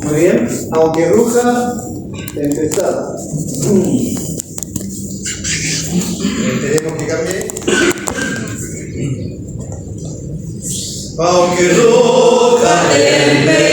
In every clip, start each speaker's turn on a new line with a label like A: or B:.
A: Muy bien, aunque ruja, empezada. Tenemos que cambiar. Aunque ruja, empezada.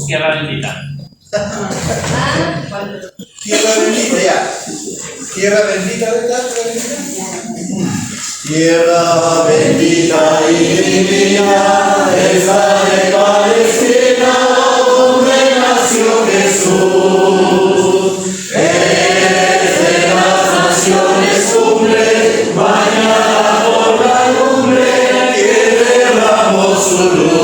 B: Tierra bendita.
A: Tierra bendita, ya. Tierra bendita, ¿verdad? Tierra bendita y divina, esa de Palestina, donde nació Jesús. Es de las naciones cumbre, bañada por la lumbre, que derramó su luz.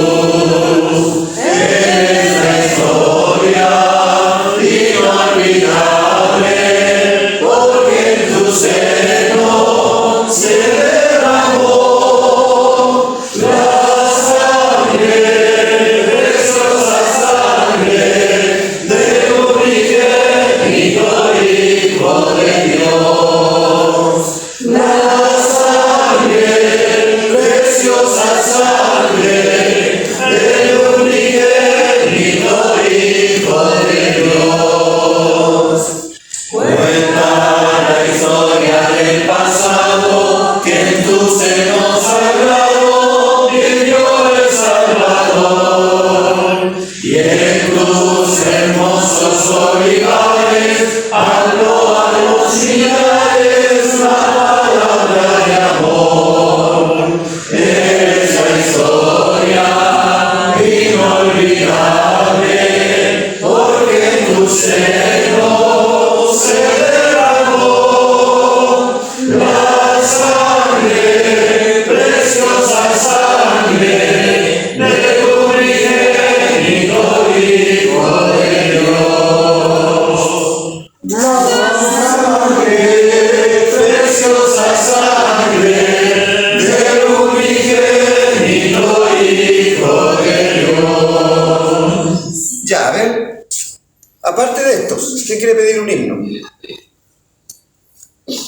A: Aparte de estos, ¿quién quiere pedir un himno?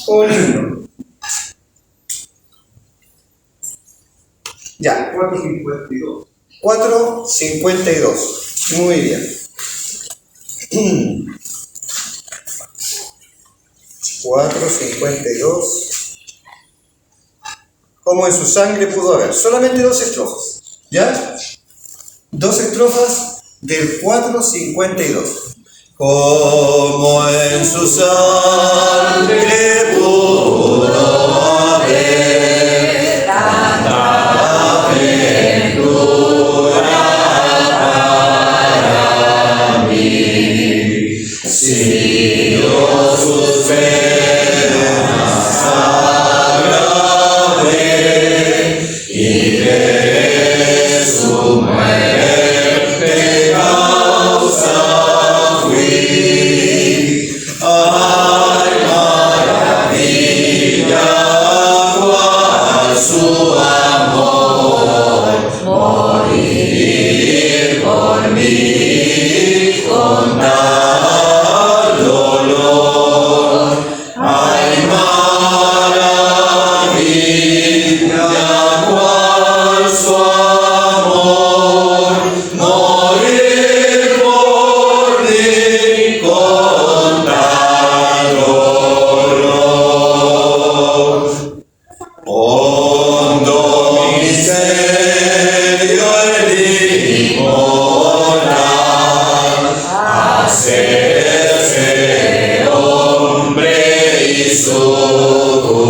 A: Un himno. Ya. 452. 452. Muy bien. 452. Como en su sangre pudo haber. Solamente 2 estrofas. ¿Ya? 2 estrofas del 4:52. Como en su sangre pudo haber tanta ventura para mí, si yo sus penas agravé y de su muerte causa fui. Ay, maravilla, cuál su amor, morir por mí con tal dolor. Ay, maravilla, cuál su amor, morir por mí con tal dolor. Hondo misterio el inmolar, hacerse hombre y sucumbir.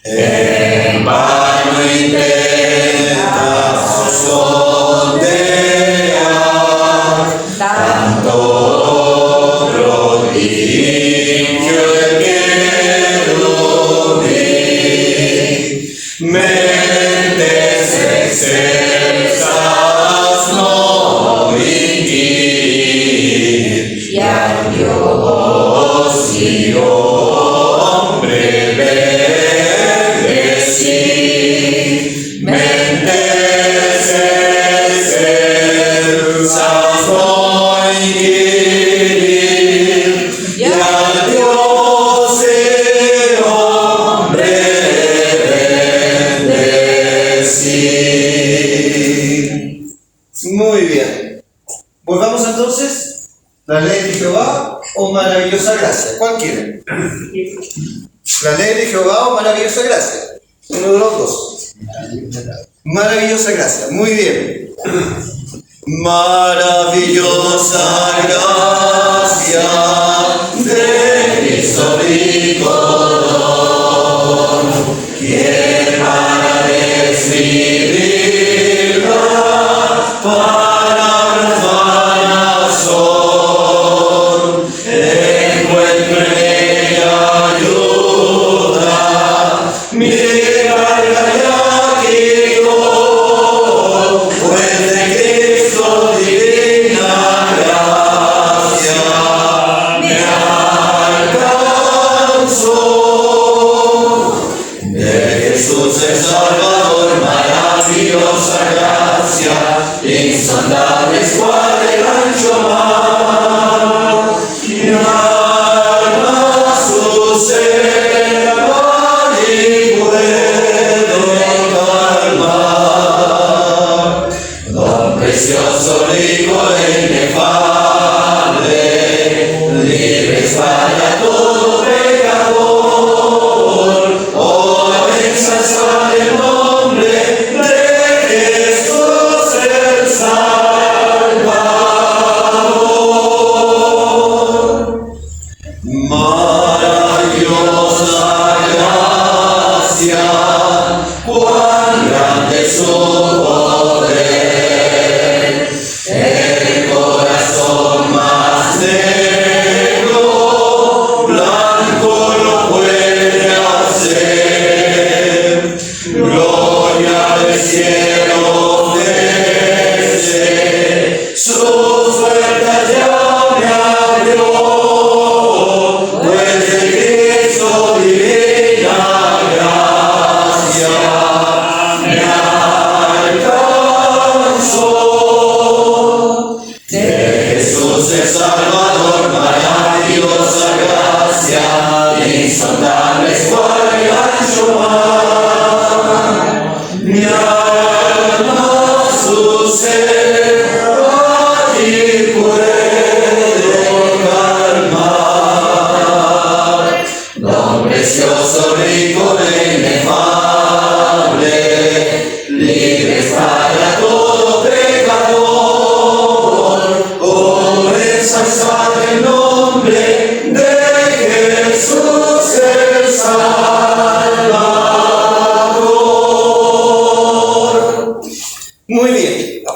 A: En vano intenta sondear tanto prodigio el querubín. Mentes excelsas no fingir, y al Dios y hombre bendecir. Mentes excelsas no inquirir, y al Dios y hombre bendecir. Muy bien. Volvamos entonces. ¿La ley de Jehová o maravillosa gracia? ¿Cuál quieren? ¿La ley de Jehová o maravillosa gracia? Uno de los dos. Maravillosa gracia. Muy bien. Maravillosa gracia de Cristo rico don, quien para describirla palabras vanas son, encuentro en ella ayuda, mi carga ya quitó, pues de Cristo divina gracia me alcanzó. De Jesús el Salvador, maravillosa gracia, insondable es cual el ancho mar, mi alma su ser y puedo calmar. Don precioso, rico e inefable, libres para todo pecador, oh, ensalzar el nombre de Jesús el Salvador. Maravillosa gracia, cuán grande su poder, el corazón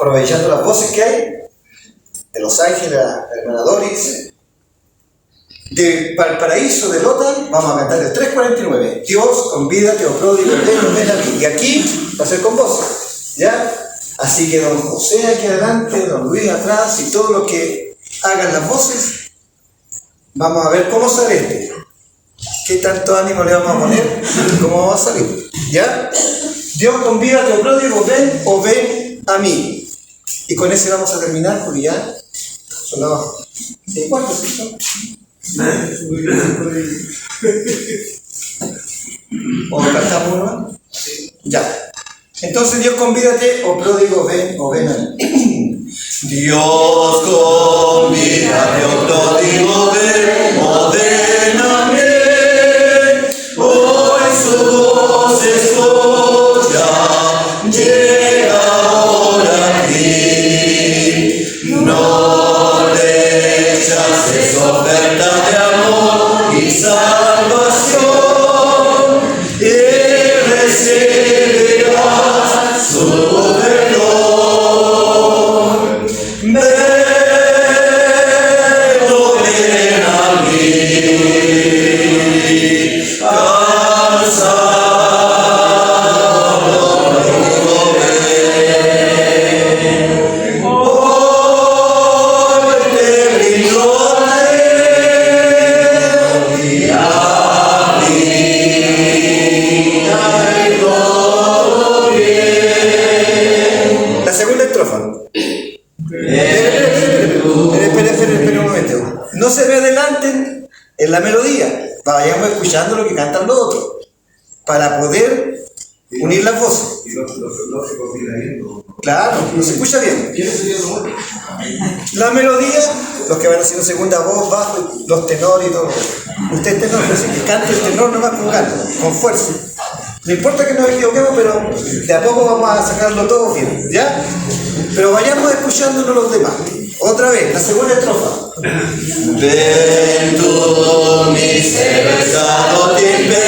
A: aprovechando las voces que hay, de Los Ángeles, la hermana Doris, de Valparaíso, de Lota, vamos a cantar el 349. Dios, convídate, oh pródigo, ven a mí. Y aquí va a ser con voces, ¿ya? Así que don José aquí adelante, don Luis atrás, y todos los que hagan las voces, vamos a ver cómo sale este. ¿Qué tanto ánimo le vamos a poner? ¿Cómo va a salir? ¿Ya? Dios, convídate, oh pródigo, ven o ven a mí. Y con ese vamos a terminar, porque ya son las 4, ¿sí? ¿O cantamos uno? Ya. Entonces, Dios, convídate, oh pródigo, ven o ven a mí.
B: Dios, convídate, oh pródigo, ven o ven a mí. Hoy su voz escucha, llega ahora aquí. No rechaces oferta de amor y salvación, y recibirás su perdón. Ven a mí, cansado, hoy te brindo
A: La segunda estrofa. Espera un momento. No se me adelanten en la melodía. Vayamos escuchando lo que cantan los otros, para poder unir las voces. Claro, no se escucha bien. La melodía, los que van haciendo segunda voz, bajo, los tenores y todo. Usted es tenor, así que cante el tenor nomás con fuerza. No importa que nos equivoquemos, pero de a poco vamos a sacarlo todo bien, ¿ya? Pero vayamos escuchándonos los demás. Otra vez, la segunda estrofa.
B: ven tú, mi ser pesado, timbre,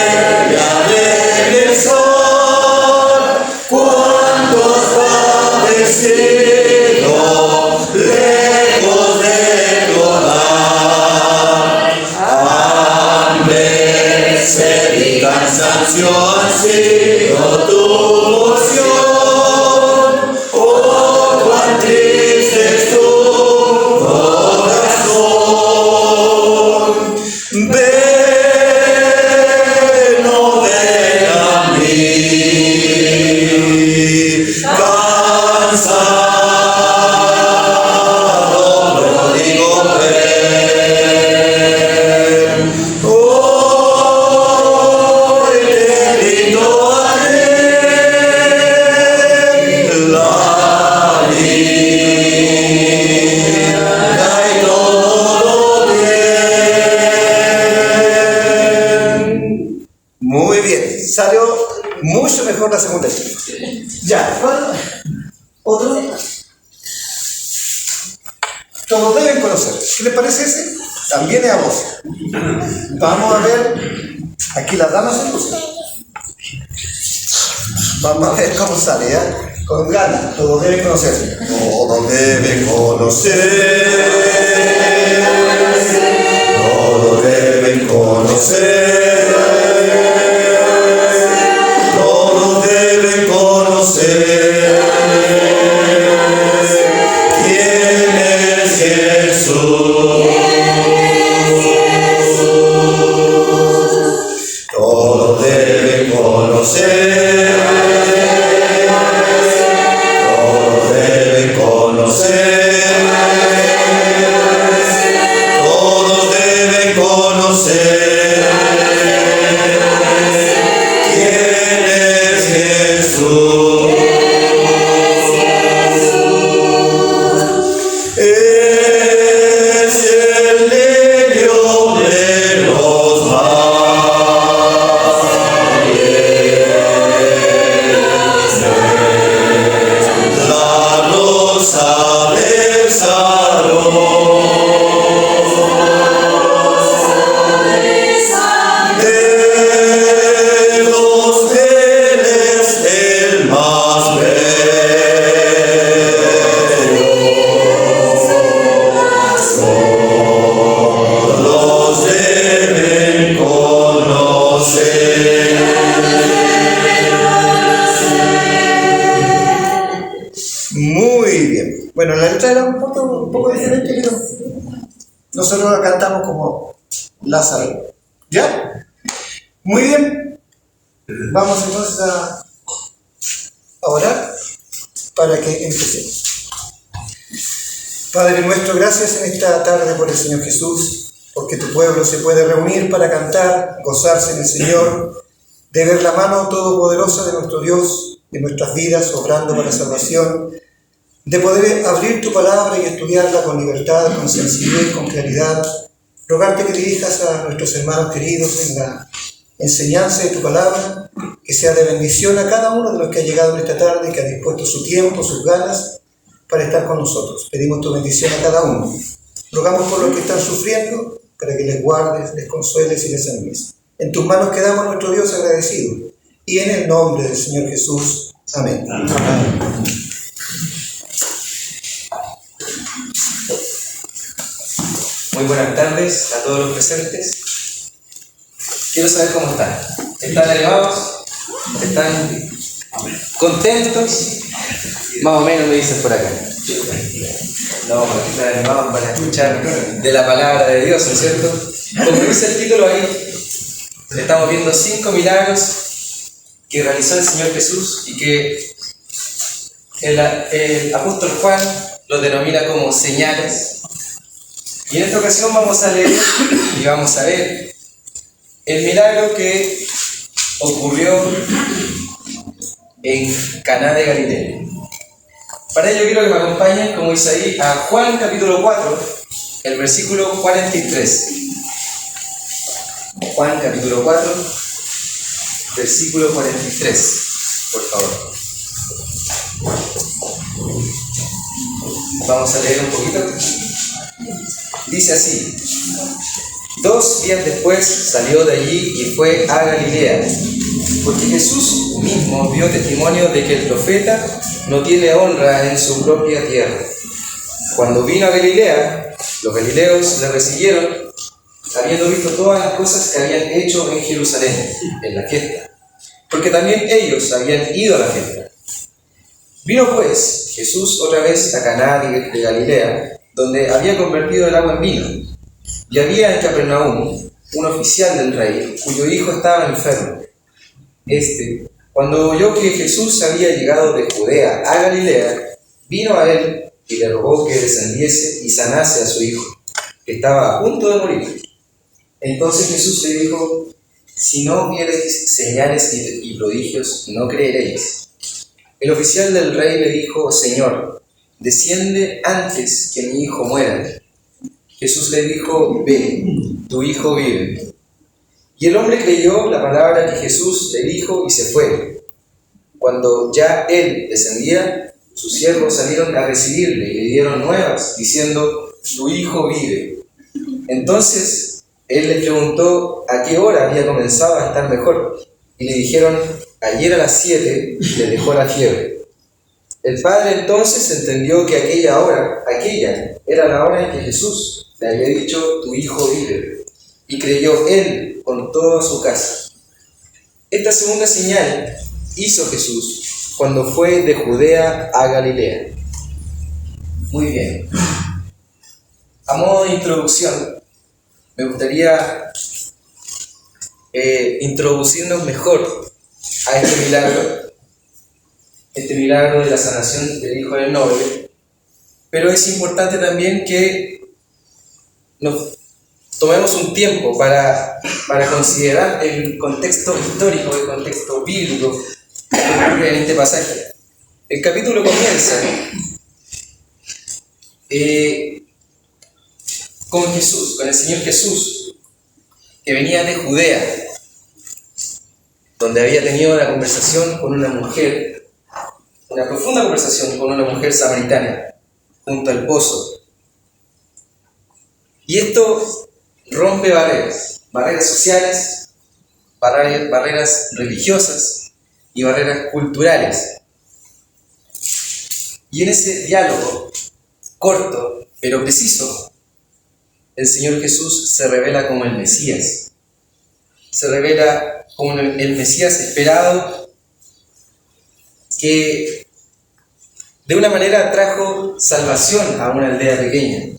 B: alegre el sol. Cuántos padecidos, lejos del hogar. Hambre, sed y cansancio han sido tu porción. Oh, cuán triste es tu corazón. Ven, oh, ven a mí, cansado, pródigo, ven. Hoy te brindo la vida y todo bien.
A: Muy bien, salió mucho mejor la segunda estrofa. Ya, ¿cuál? ¿Otro? Todos deben conocer. ¿Qué les parece ese? También es a voz. Vamos a ver. Aquí las damas se puso. Vamos a ver cómo sale, ¿ya? Con ganas. Todos deben conocer.
B: Todos deben conocer, todos deben conocer, todos deben conocer quién es Jesús. Todos deben conocer, todos deben conocer, todos deben conocer quién es Jesús. Es el leño de los valles, la rosa del Salón, de los fieles el más bello.
A: Bueno, la letra era un poco diferente, pero nosotros la cantamos como Lázaro. ¿Ya? Muy bien. Vamos entonces a orar para que empecemos. Padre nuestro, gracias en esta tarde por el Señor Jesús, porque tu pueblo se puede reunir para cantar, gozarse en el Señor, de ver la mano todopoderosa de nuestro Dios en nuestras vidas, obrando para la salvación, de poder abrir tu palabra y estudiarla con libertad, con sencillez, con claridad. Rogarte que dirijas a nuestros hermanos queridos en la enseñanza de tu palabra, que sea de bendición a cada uno de los que ha llegado en esta tarde y que ha dispuesto su tiempo, sus ganas, para estar con nosotros. Pedimos tu bendición a cada uno. Rogamos por los que están sufriendo, para que les guardes, les consueles y les animes. En tus manos quedamos, nuestro Dios, agradecido. Y en el nombre del Señor Jesús. Amén. Amén.
C: Muy buenas tardes a todos los presentes. Quiero saber cómo están. ¿Están animados? ¿Están contentos? Más o menos me dicen por acá. No, porque están animados para escuchar de la palabra de Dios, ¿no es cierto? Como dice el título ahí, estamos viendo 5 milagros que realizó el Señor Jesús y que el apóstol Juan los denomina como señales. Y en esta ocasión vamos a leer y vamos a ver el milagro que ocurrió en Caná de Galilea. Para ello quiero que me acompañen, como dice ahí, a Juan capítulo 4, el versículo 43. Juan capítulo 4, versículo 43, por favor. Vamos a leer un poquito. Dice así: 2 días después salió de allí y fue a Galilea, porque Jesús mismo dio testimonio de que el profeta no tiene honra en su propia tierra. Cuando vino a Galilea, los galileos le recibieron, habiendo visto todas las cosas que habían hecho en Jerusalén, en la fiesta, porque también ellos habían ido a la fiesta. Vino pues Jesús otra vez a Caná de Galilea, donde había convertido el agua en vino. Y había en Capernaum un oficial del rey, cuyo hijo estaba enfermo. Cuando oyó que Jesús había llegado de Judea a Galilea, vino a él y le rogó que descendiese y sanase a su hijo, que estaba a punto de morir. Entonces Jesús le dijo: si no viereis señales y prodigios, no creeréis. El oficial del rey le dijo: Señor, desciende antes que mi hijo muera. Jesús le dijo: ve, tu hijo vive. Y el hombre creyó la palabra que Jesús le dijo y se fue. Cuando ya él descendía, sus siervos salieron a recibirle y le dieron nuevas, diciendo: tu hijo vive. Entonces él le preguntó a qué hora había comenzado a estar mejor, y le dijeron: ayer a las 7 le dejó la fiebre. El padre entonces entendió que aquella era la hora en que Jesús le había dicho: tu hijo vive, y creyó él con toda su casa. Esta segunda señal hizo Jesús cuando fue de Judea a Galilea. Muy bien. A modo de introducción, me gustaría introducirnos mejor a este milagro de la sanación del hijo del noble, pero es importante también que nos tomemos un tiempo para considerar el contexto histórico, el contexto bíblico que ocurre en este pasaje. El capítulo comienza con Jesús, con el Señor Jesús, que venía de Judea, donde había tenido una conversación con una mujer, una profunda conversación con una mujer samaritana, junto al pozo. Y esto rompe barreras sociales, barreras religiosas y barreras culturales. Y en ese diálogo corto pero preciso, el Señor Jesús se revela como el Mesías. Se revela como el Mesías esperado, que de una manera trajo salvación a una aldea pequeña.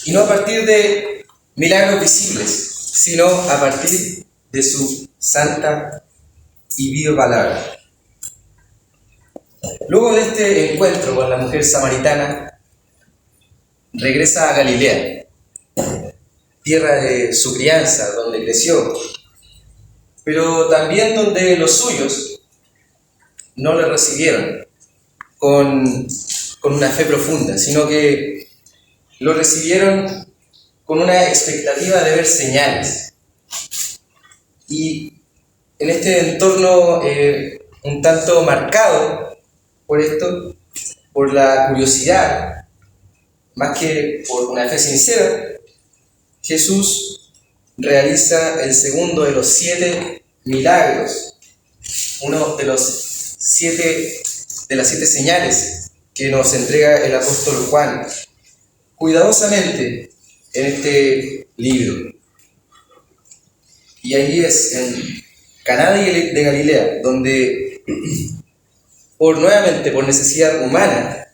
C: Y no a partir de milagros visibles, sino a partir de su santa y viva palabra. Luego de este encuentro con la mujer samaritana, regresa a Galilea, tierra de su crianza, donde creció, pero también donde los suyos no le recibieron con una fe profunda, sino que lo recibieron con una expectativa de ver señales. Y en este entorno un tanto marcado por esto, por la curiosidad, más que por una fe sincera, Jesús realiza el segundo de los 7 milagros, uno de las 7 señales que nos entrega el apóstol Juan cuidadosamente en este libro. Y ahí es en Caná de Galilea, donde nuevamente por necesidad humana,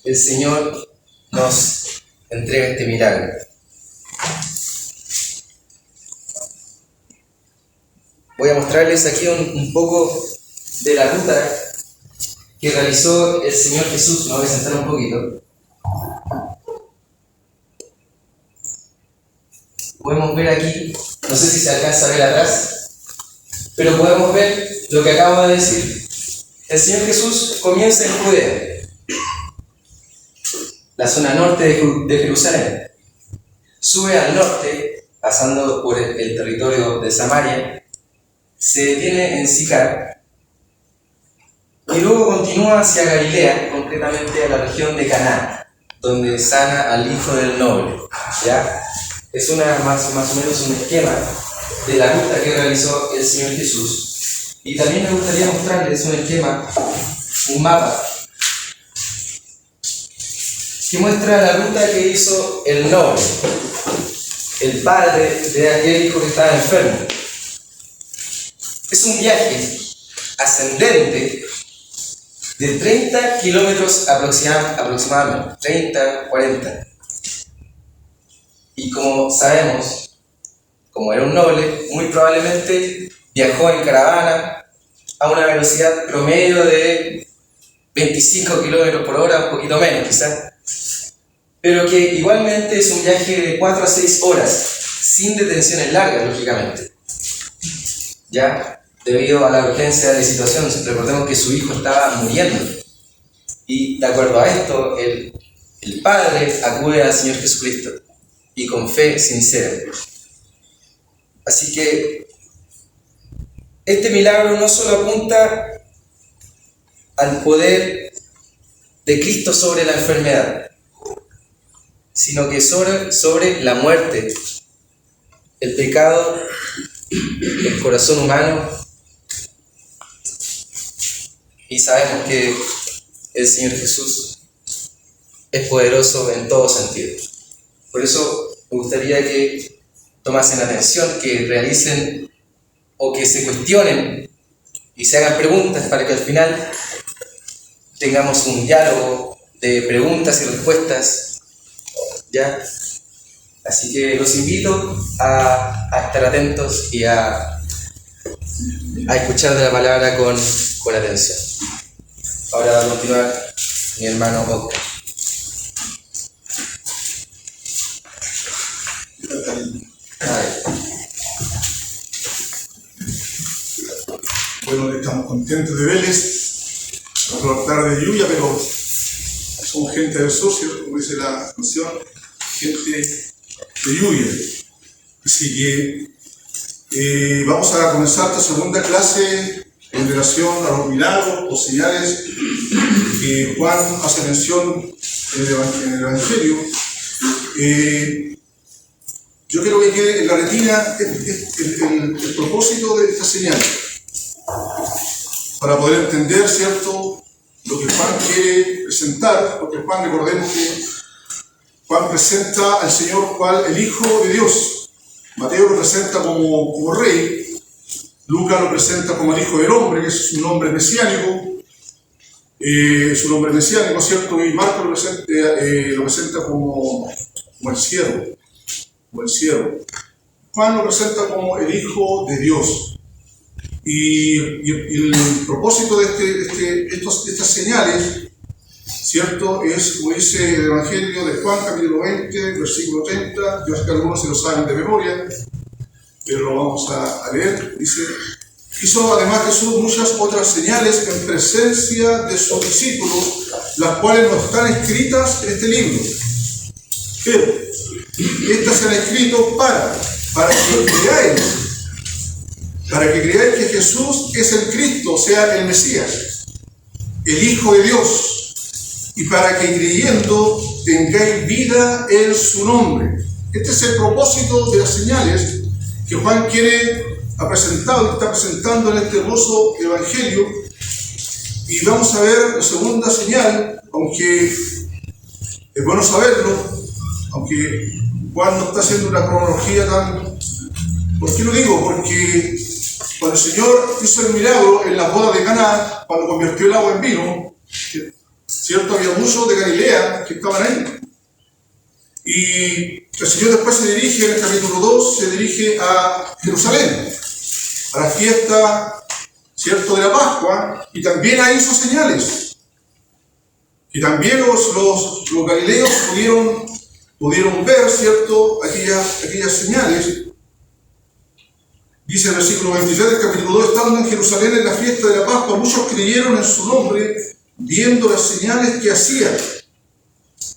C: el Señor nos entrega este milagro. Voy a mostrarles aquí un poco de la ruta que realizó el Señor Jesús. Me voy a sentar un poquito. Podemos ver aquí, no sé si se alcanza a ver atrás, pero podemos ver lo que acabo de decir. El Señor Jesús comienza en Judea, la zona norte de Jerusalén. Sube al norte, pasando por el territorio de Samaria, se detiene en Sicar y luego continúa hacia Galilea, concretamente a la región de Caná, donde sana al hijo del noble. ¿Ya? Es más o menos un esquema de la ruta que realizó el Señor Jesús. Y también me gustaría mostrarles un esquema, un mapa, que muestra la ruta que hizo el noble, el padre de aquel hijo que estaba enfermo. Es un viaje ascendente de 30 kilómetros aproximadamente, 30, 40. Y como sabemos, como era un noble, muy probablemente viajó en caravana a una velocidad promedio de 25 kilómetros por hora, un poquito menos quizás, pero que igualmente es un viaje de 4 a 6 horas, sin detenciones largas, lógicamente. ¿Ya? Debido a la urgencia de la situación, recordemos que su hijo estaba muriendo. Y de acuerdo a esto, el padre acude al Señor Jesucristo, y con fe sincera. Así que este milagro no solo apunta al poder de Cristo sobre la enfermedad, sino que sobre la muerte, el pecado, el corazón humano. Y sabemos que el Señor Jesús es poderoso en todo sentido. Por eso me gustaría que tomasen atención, que realicen o que se cuestionen y se hagan preguntas para que al final tengamos un diálogo de preguntas y respuestas. ¿Ya? Así que los invito a estar atentos y a escuchar de la palabra con atención. Ahora va a continuar mi hermano Oscar.
D: Bueno, estamos contentos de verles. Por tarde de lluvia, pero somos gente del sur, como dice la canción, gente de lluvia. Así que vamos a comenzar esta segunda clase en relación a los milagros o señales que Juan hace mención en el Evangelio. Yo quiero que quede en la retina el propósito de esta señal, para poder entender, ¿cierto?, lo que Juan quiere presentar, porque Juan, recordemos que Juan presenta al Señor cual el Hijo de Dios. Mateo lo presenta como rey, Lucas lo presenta como el Hijo del Hombre, que es un nombre mesiánico, su nombre mesiánico, ¿cierto? Y Marcos lo presenta como el siervo, Juan lo presenta como el Hijo de Dios. Y el propósito de estas señales, ¿cierto? Es, como dice el Evangelio de Juan, capítulo 20, versículo 30, yo sé que algunos se lo saben de memoria, pero lo vamos a leer. Dice: hizo además Jesús muchas otras señales en presencia de sus discípulos, las cuales no están escritas en este libro. Pero estas se han escrito para que creáis que Jesús es el Cristo, o sea, el Mesías, el Hijo de Dios, y para que creyendo tengáis vida en su nombre. Este es el propósito de las señales que Juan está presentando en este hermoso evangelio. Y vamos a ver la segunda señal, aunque es bueno saberlo, aunque Juan no está haciendo una cronología tan... ¿Por qué lo digo? Porque cuando el Señor hizo el milagro en la boda de Caná, cuando convirtió el agua en vino, ¿cierto? Había muchos de Galilea que estaban ahí. Y el Señor después se dirige, en el capítulo 2, se dirige a Jerusalén, a la fiesta, ¿cierto?, de la Pascua, y también ahí hizo señales. Y también los galileos pudieron ver, ¿cierto?, aquellas señales. Dice el versículo 23 del capítulo 2: estando en Jerusalén en la fiesta de la Pascua, muchos creyeron en su nombre, viendo las señales que hacía.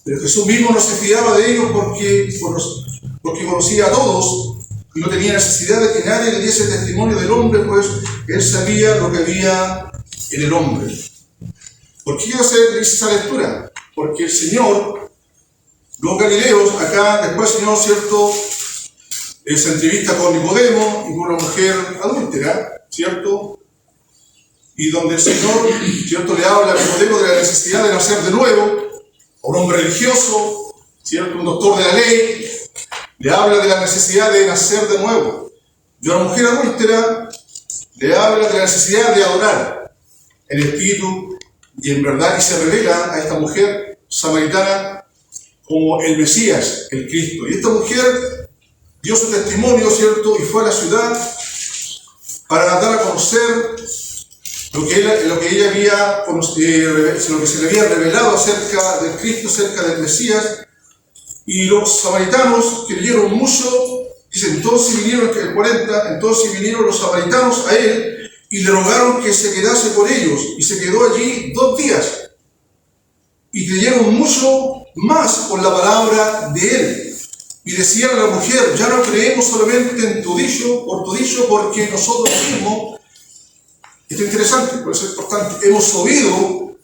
D: Pero Jesús mismo no se fiaba de ellos porque conocía a todos y no tenía necesidad de que nadie le diese testimonio del hombre, pues él sabía lo que había en el hombre. ¿Por qué yo hice esa lectura? Porque el Señor, los galileos, acá después el Señor, ¿cierto?, se entrevista con Nicodemo y con una mujer adúltera, ¿cierto? Y donde el Señor, ¿cierto?, le habla a Nicodemo de la necesidad de nacer de nuevo. A un hombre religioso, ¿cierto?, un doctor de la ley, le habla de la necesidad de nacer de nuevo. Y a una mujer adúltera le habla de la necesidad de adorar en espíritu y en verdad, y se revela a esta mujer samaritana como el Mesías, el Cristo. Y esta mujer dio su testimonio, ¿cierto?, y fue a la ciudad para dar a conocer lo que ella había, lo que se le había revelado acerca del Cristo, acerca del Mesías. Y los samaritanos creyeron mucho. Dice: entonces vinieron, el 40, entonces vinieron los samaritanos a él y le rogaron que se quedase con ellos, y se quedó allí 2 días. Y creyeron mucho más por la palabra de él. Y decían a la mujer: ya no creemos solamente en tu dicho, porque nosotros mismos, esto es interesante, por eso es importante, hemos oído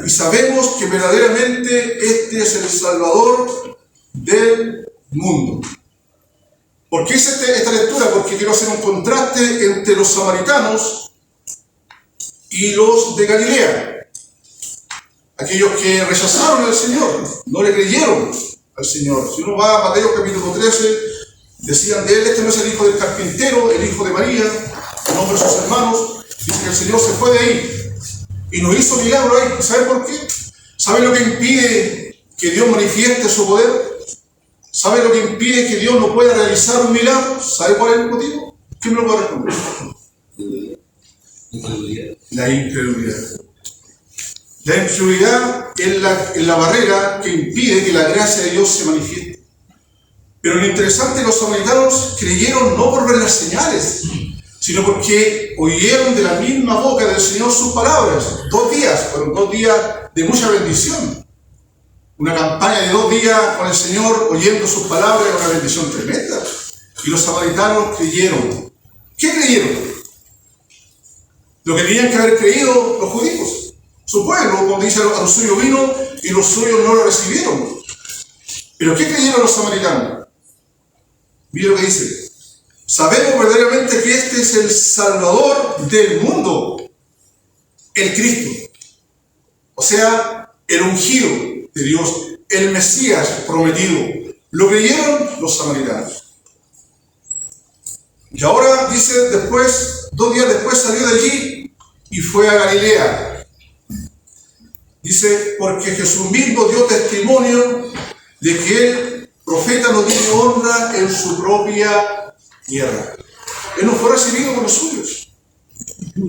D: y sabemos que verdaderamente este es el Salvador del mundo. ¿Por qué hice esta lectura? Porque quiero hacer un contraste entre los samaritanos y los de Galilea. Aquellos que rechazaron al Señor, no le creyeron al Señor. Si uno va a Mateo capítulo 13, decían de él: este no es el hijo del carpintero, el hijo de María, el nombre de sus hermanos. Dice que el Señor se fue de ahí y no hizo milagro ahí. ¿Sabe por qué? ¿Sabe lo que impide que Dios manifieste su poder? ¿Sabe lo que impide que Dios no pueda realizar un milagro? ¿Sabe cuál es el motivo? ¿Quién me lo puede responder? La incredulidad. La incredulidad es la barrera que impide que la gracia de Dios se manifieste. Pero lo interesante, los samaritanos creyeron no por ver las señales, sino porque oyeron de la misma boca del Señor sus palabras. 2 días, fueron 2 días de mucha bendición. Una campaña de 2 días con el Señor oyendo sus palabras era una bendición tremenda. Y los samaritanos creyeron. ¿Qué creyeron? Lo que tenían que haber creído los judíos. Su pueblo, como dice, a los suyos vino y los suyos no lo recibieron. ¿Pero qué creyeron los samaritanos? Mira lo que dice: sabemos verdaderamente que este es el Salvador del mundo, el Cristo, o sea, el ungido de Dios, el Mesías prometido. Lo creyeron los samaritanos. Y ahora dice: después, 2 días después salió de allí y fue a Galilea. Dice, porque Jesús mismo dio testimonio de que el profeta no tiene honra en su propia tierra. Él no fue recibido por los suyos.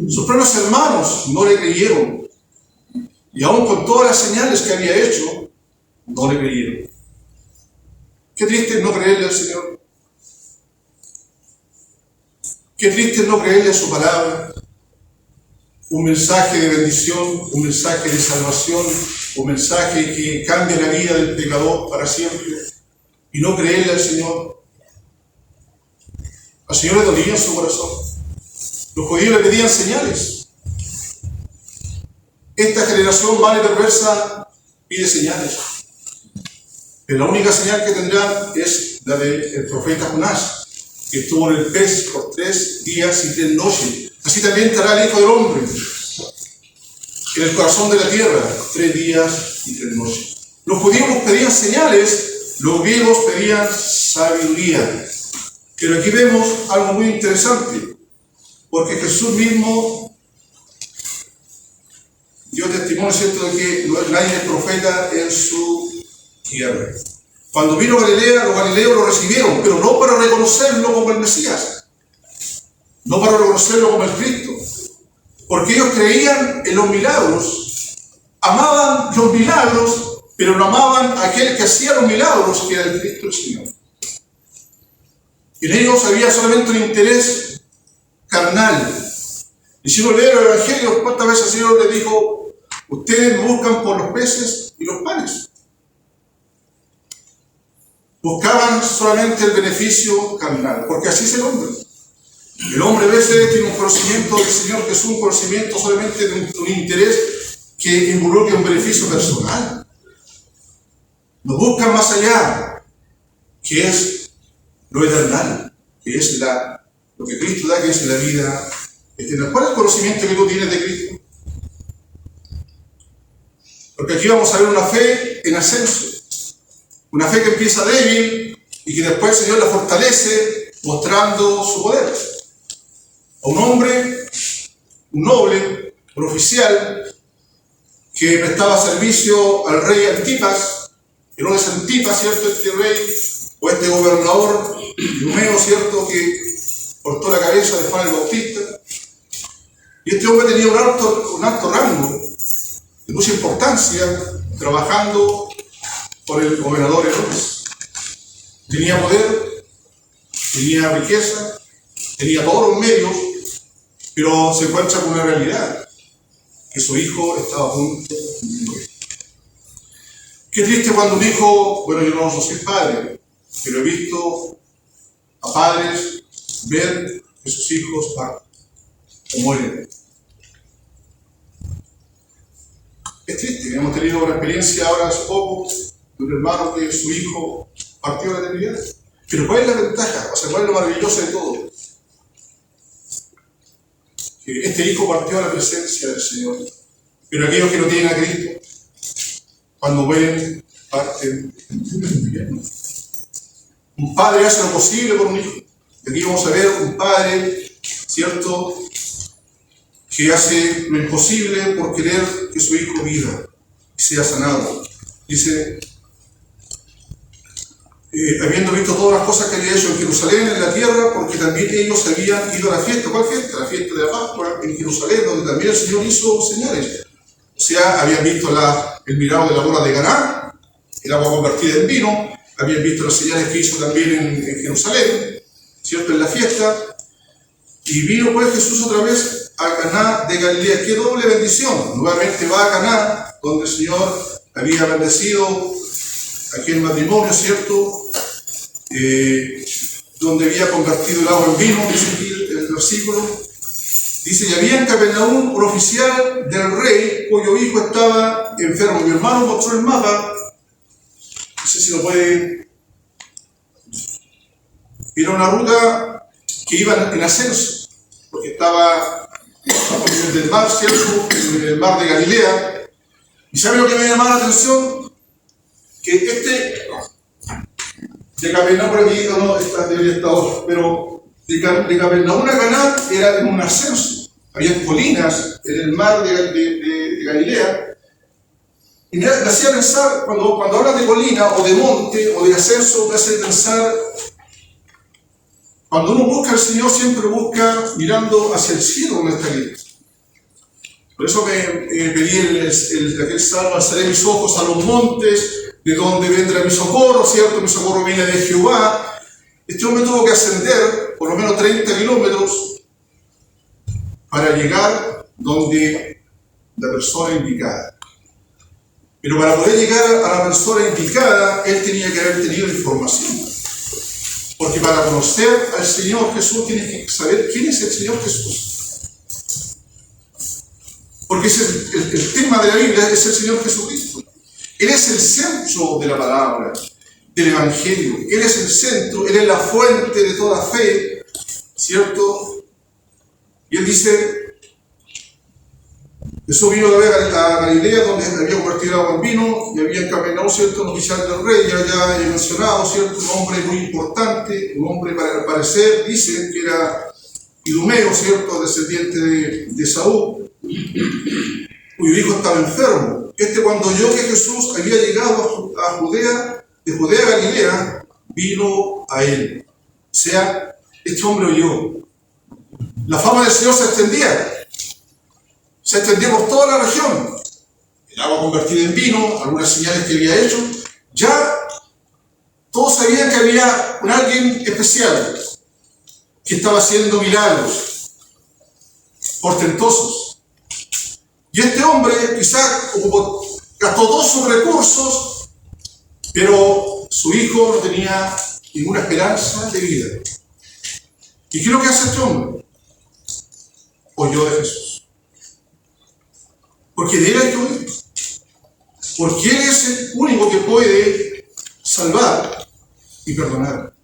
D: Sus propios hermanos no le creyeron. Y aún con todas las señales que había hecho, no le creyeron. Qué triste es no creerle al Señor. Qué triste es no creerle a su palabra. Un mensaje de bendición, un mensaje de salvación, un mensaje que cambia la vida del pecador para siempre. Y no creerle al Señor. Al Señor le dolía en su corazón. Los judíos le pedían señales. Esta generación mala y perversa pide señales. Pero la única señal que tendrán es la del profeta Jonás, que estuvo en el pez por 3 días y 3 noches. Así también estará el Hijo del Hombre en el corazón de la tierra, 3 días y 3 noches. Los judíos pedían señales, los griegos pedían sabiduría. Pero aquí vemos algo muy interesante, porque Jesús mismo dio testimonio, ¿cierto?, de que nadie es profeta en su tierra. Cuando vino a Galilea, los galileos lo recibieron, pero no para reconocerlo como el Mesías, no para reconocerlo como el Cristo, porque ellos creían en los milagros, amaban los milagros, pero no amaban a aquel que hacía los milagros, que era el Cristo el Señor. En ellos había solamente un interés carnal. Y si uno lee los evangelios, ¿cuántas veces el Señor le dijo: ustedes me buscan por los peces y los panes? Buscaban solamente el beneficio carnal, porque así es el hombre. El hombre a veces tiene un conocimiento del Señor que es un conocimiento solamente de un interés que involucra un beneficio personal. Nos buscan más allá, que es lo eternal, que es lo que Cristo da, que es la vida eterna. ¿Cuál es el conocimiento que tú tienes de Cristo? Porque aquí vamos a ver una fe en ascenso, una fe que empieza débil y que después el Señor la fortalece mostrando su poder. A un hombre, un noble, un oficial que prestaba servicio al rey Antipas, Herodes Antipas, ¿cierto? Este rey o este gobernador Idumeo, ¿cierto?, que cortó la cabeza de Juan el Bautista. Y este hombre tenía un alto rango, de mucha importancia, trabajando por el gobernador Herodes. Tenía poder, tenía riqueza, tenía todos los medios, pero se encuentra con una realidad, que su hijo estaba a punto de morir. Qué triste cuando un hijo, bueno, yo no soy padre, pero he visto a padres ver que sus hijos parten o mueren. Es triste. Hemos tenido una experiencia ahora hace poco de un hermano que su hijo partió a la eternidad. Pero ¿cuál es la ventaja? O sea, ¿cuál es lo maravilloso de todo? Que este hijo partió a la presencia del Señor. Pero aquellos que no tienen a Cristo, cuando ven, parten del infierno. Un padre hace lo posible por un hijo. Y aquí vamos a ver un padre, ¿cierto?, que hace lo imposible por querer que su hijo viva y sea sanado. Dice, habiendo visto todas las cosas que había hecho en Jerusalén, en la tierra, porque también ellos habían ido a la fiesta. ¿Cuál fiesta? La fiesta de la Pascua en Jerusalén, donde también el Señor hizo señales. O sea, habían visto el milagro de la boda de Caná, el agua convertida en vino, habían visto las señales que hizo también en Jerusalén, ¿cierto?, en la fiesta. Y vino pues Jesús otra vez a Caná de Galilea. ¡Qué doble bendición! Nuevamente va a Caná, donde el Señor había bendecido aquel matrimonio, ¿cierto?, donde había convertido el agua en vino, dice aquí el versículo. Dice, y había en Capernaum un oficial del rey cuyo hijo estaba enfermo. Mi hermano mostró el mapa, no sé si lo puede. Era una ruta que iba en ascenso, porque estaba bajo el nivel del mar, ¿cierto?, en el mar de Galilea. ¿Y sabe lo que me llamaba la atención? Que de Capernaum, por aquí, no, debería estar otro, pero de Capernaum a Caná era en un ascenso. Había colinas en el mar de Galilea, Y me hacía pensar, cuando habla de colina o de monte o de ascenso, me hace pensar, cuando uno busca al Señor, siempre busca mirando hacia el cielo donde está Él. Por eso me pedí aquel salmo: alzaré mis ojos a los montes, de donde vendrá mi socorro, ¿cierto? Mi socorro viene de Jehová. Este hombre tuvo que ascender por lo menos 30 kilómetros para llegar donde la persona indicada. Pero para poder llegar a la persona indicada, él tenía que haber tenido información. Porque para conocer al Señor Jesús, tienes que saber quién es el Señor Jesús. Porque el tema de la Biblia es el Señor Jesucristo. Él es el centro de la palabra, del Evangelio. Él es el centro, Él es la fuente de toda fe, ¿cierto? Y Él dice: Jesús vino a Galilea, donde había convertido agua en vino, y había encaminado, ¿cierto?, un oficial del rey, ya he mencionado, ¿cierto?, un hombre muy importante, un hombre, para al parecer, dicen que era Idumeo, ¿cierto?, descendiente de Saúl, cuyo hijo estaba enfermo. Cuando oyó que Jesús había llegado a Judea, de Judea a Galilea, vino a él. O sea, este hombre oyó. La fama del Señor se extendió por toda la región. El agua convertida en vino, algunas señales que había hecho. Ya todos sabían que había alguien especial que estaba haciendo milagros portentosos. Y este hombre quizás gastó todos sus recursos, pero su hijo no tenía ninguna esperanza de vida. ¿Y qué es lo que hace este hombre? Oyó de Jesús. Porque de él hay que oír. Porque él es el único que puede salvar y perdonar.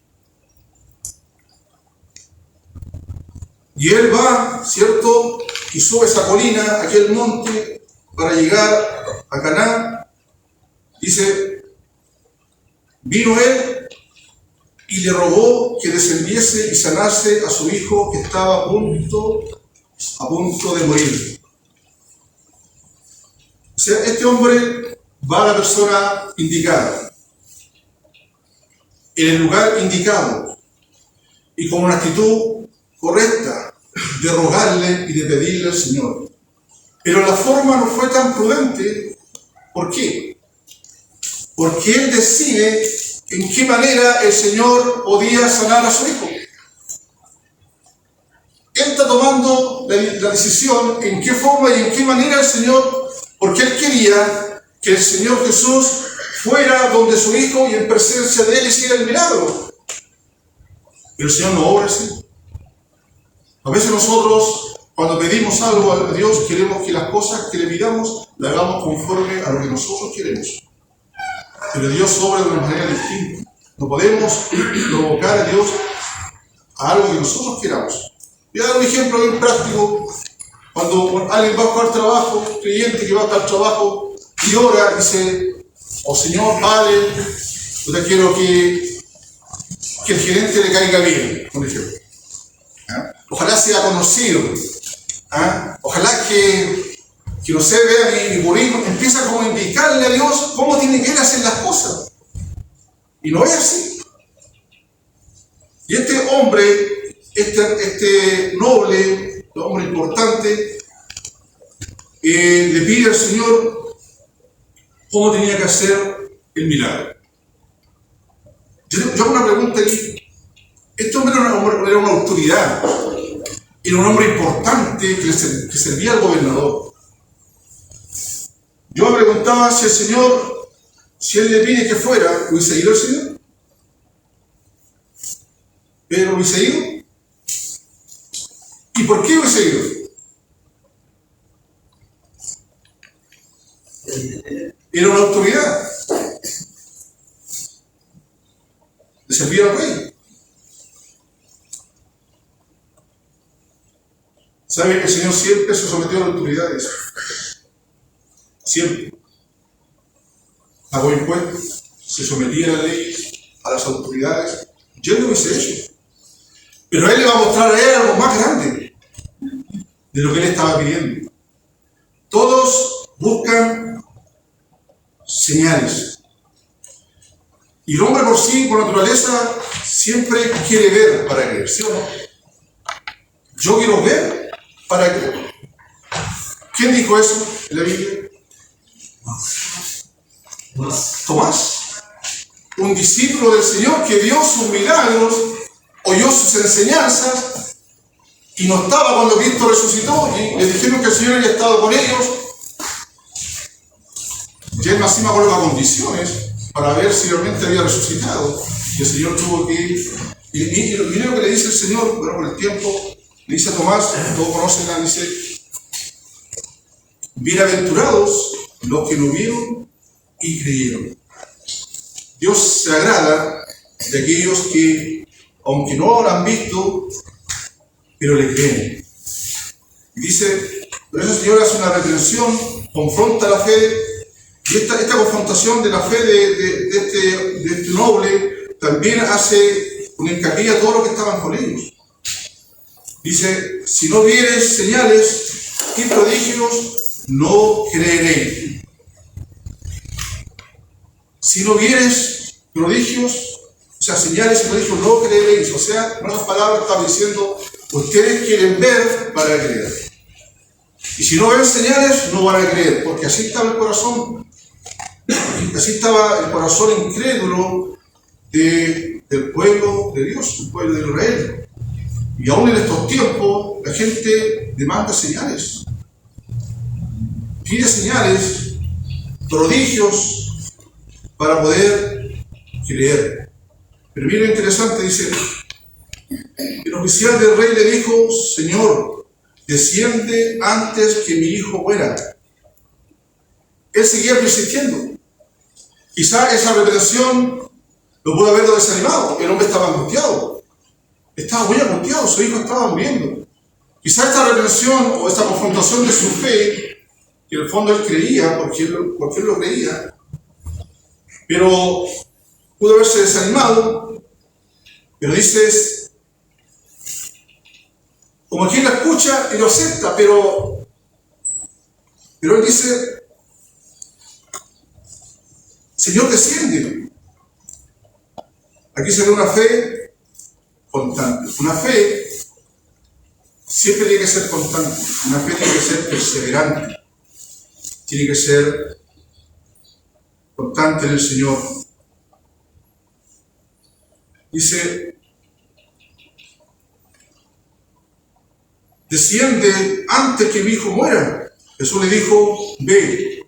D: Y él va, ¿cierto?, y sube esa colina, aquel monte, para llegar a Caná. Dice: vino él y le rogó que descendiese y sanase a su hijo, que estaba a punto de morir. O sea, este hombre va a la persona indicada, en el lugar indicado, y con una actitud correcta de rogarle y de pedirle al Señor. Pero la forma no fue tan prudente. ¿Por qué? Porque él decide en qué manera el Señor podía sanar a su hijo. Él está tomando la decisión en qué forma y en qué manera el Señor, porque él quería que el Señor Jesús fuera donde su hijo y en presencia de él hiciera el milagro. Pero el Señor no obra así. A veces nosotros, cuando pedimos algo a Dios, queremos que las cosas que le pidamos las hagamos conforme a lo que nosotros queremos. Pero Dios obra de una manera distinta. No podemos provocar a Dios a algo que nosotros queramos. Voy a dar un ejemplo bien práctico. Cuando alguien va a buscar trabajo, creyente que va a buscar trabajo, y ora, dice: oh Señor, Padre, yo te quiero que el gerente le caiga bien, por ejemplo. Ojalá sea conocido. Ojalá que no se vea mi currículum. Empieza como a indicarle a Dios cómo tiene que hacer las cosas. Y no es así. Y este hombre, este noble, hombre importante, le pide al Señor cómo tenía que hacer el milagro. Yo hago una pregunta aquí. Este hombre era una autoridad. Era un hombre importante que servía al gobernador. Yo me preguntaba si el Señor, si él le pide que fuera, ¿hubiese ido el Señor? ¿Pero hubiese ido? ¿Y por qué hubiese ido? Era una autoridad. Le servía al rey. ¿Sabe que el Señor siempre se sometió a las autoridades? Siempre. Pagó impuestos, se sometía a la ley, a las autoridades. Yo no lo hubiese hecho. Pero Él le va a mostrar a él algo más grande de lo que Él estaba pidiendo. Todos buscan señales. Y el hombre por sí, por naturaleza, siempre quiere ver para creer, ¿sí o no? Yo quiero ver para creer. ¿Quién dijo eso en la Biblia? Tomás, un discípulo del Señor que vio sus milagros, oyó sus enseñanzas y no estaba cuando Cristo resucitó y le dijeron que el Señor había estado con ellos. Y él más encima coloca condiciones para ver si realmente había resucitado. Y el Señor tuvo que ir. Y mire lo que le dice el Señor, bueno, con el tiempo, le dice a Tomás, todos conocen, dice: bienaventurados los que no vieron y creyeron. Dios se agrada de aquellos que, aunque no lo han visto, pero le creen. Y dice, por eso el Señor hace una reprensión, confronta la fe, y esta confrontación de la fe de este noble también hace un hincapié a todos los que estaban con ellos. Dice, si no vieres señales y prodigios, no creeréis. Si no vieres prodigios, o sea, señales y prodigios, no creeréis. O sea, en otras palabras está diciendo, ustedes quieren ver para creer. Y si no ven señales, no van a creer, porque así estaba el corazón. Así estaba el corazón incrédulo del pueblo de Dios, el pueblo de Israel. Y aún en estos tiempos, la gente demanda señales. Pide señales, prodigios, para poder creer. Pero mira lo interesante, dice, el oficial del rey le dijo, Señor, desciende antes que mi hijo muera. Él seguía persistiendo. Quizá esa reprensión lo pudo haber desanimado. El hombre estaba angustiado. Estaba muy angustiado, su hijo estaba muriendo. Quizá esta reprensión o esta confrontación de su fe, que en el fondo él creía, porque él lo creía, pero pudo haberse desanimado. Pero dices, como quien la escucha y lo acepta, pero él dice, Señor, desciende. Aquí se ve una fe constante. Una fe siempre tiene que ser constante. Una fe tiene que ser perseverante. Tiene que ser constante en el Señor. Dice, desciende antes que mi hijo muera. Jesús le dijo, ve,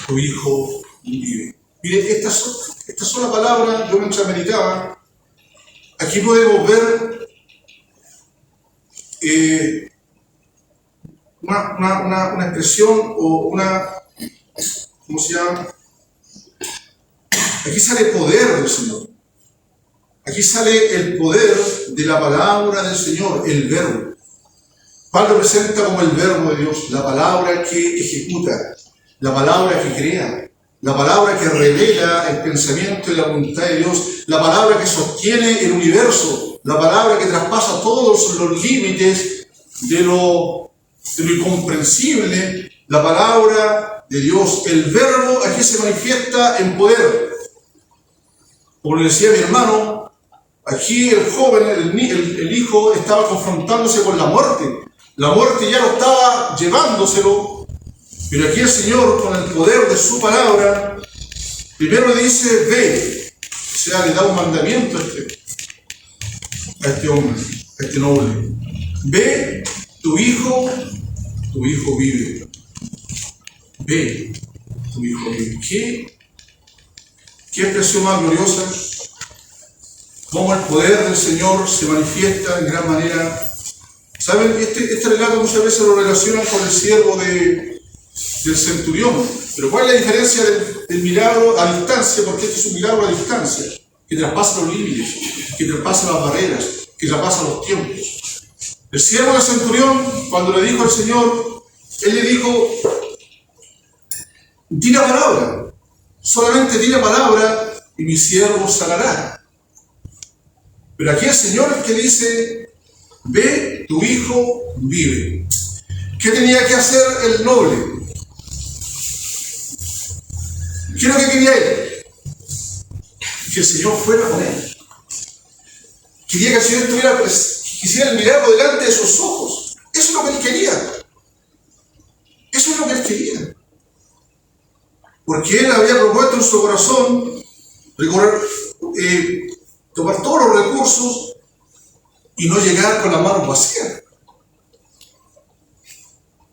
D: tu hijo vive. Mire, esta sola palabra, yo mientras meditaba, aquí podemos ver una expresión o una, ¿cómo se llama? Aquí sale el poder del Señor. Aquí sale el poder de la palabra del Señor, el verbo. Pablo presenta como el verbo de Dios, la palabra que ejecuta, la palabra que crea, la palabra que revela el pensamiento y la voluntad de Dios, la palabra que sostiene el universo, la palabra que traspasa todos los límites de lo incomprensible, la palabra de Dios. El verbo aquí se manifiesta en poder. Como le decía mi hermano, aquí el joven, el hijo, estaba confrontándose con la muerte. La muerte ya lo estaba llevándoselo, pero aquí el Señor, con el poder de su palabra, primero le dice, ve, o sea, le da un mandamiento a este hombre, a este noble. Ve, tu hijo vive. Ve, tu hijo vive. ¿Qué expresión más gloriosa? Cómo el poder del Señor se manifiesta en gran manera. ¿Saben? Este relato muchas veces lo relacionan con el siervo del centurión. Pero ¿cuál es la diferencia del milagro a distancia? Porque este es un milagro a distancia, que traspasa los límites, que traspasa las barreras, que traspasa los tiempos. El siervo del centurión, cuando le dijo al Señor, él le dijo, di la palabra, solamente di la palabra y mi siervo sanará. Pero aquí el Señor es que dice, ve, tu hijo vive. ¿Qué tenía que hacer el noble? ¿Qué es lo que quería él? Que el Señor fuera con él. Quería que el Señor quisiera el milagro delante de sus ojos. Eso es lo que él quería. Eso es lo que él quería. Porque él había propuesto en su corazón tomar todos los recursos y no llegar con las manos vacías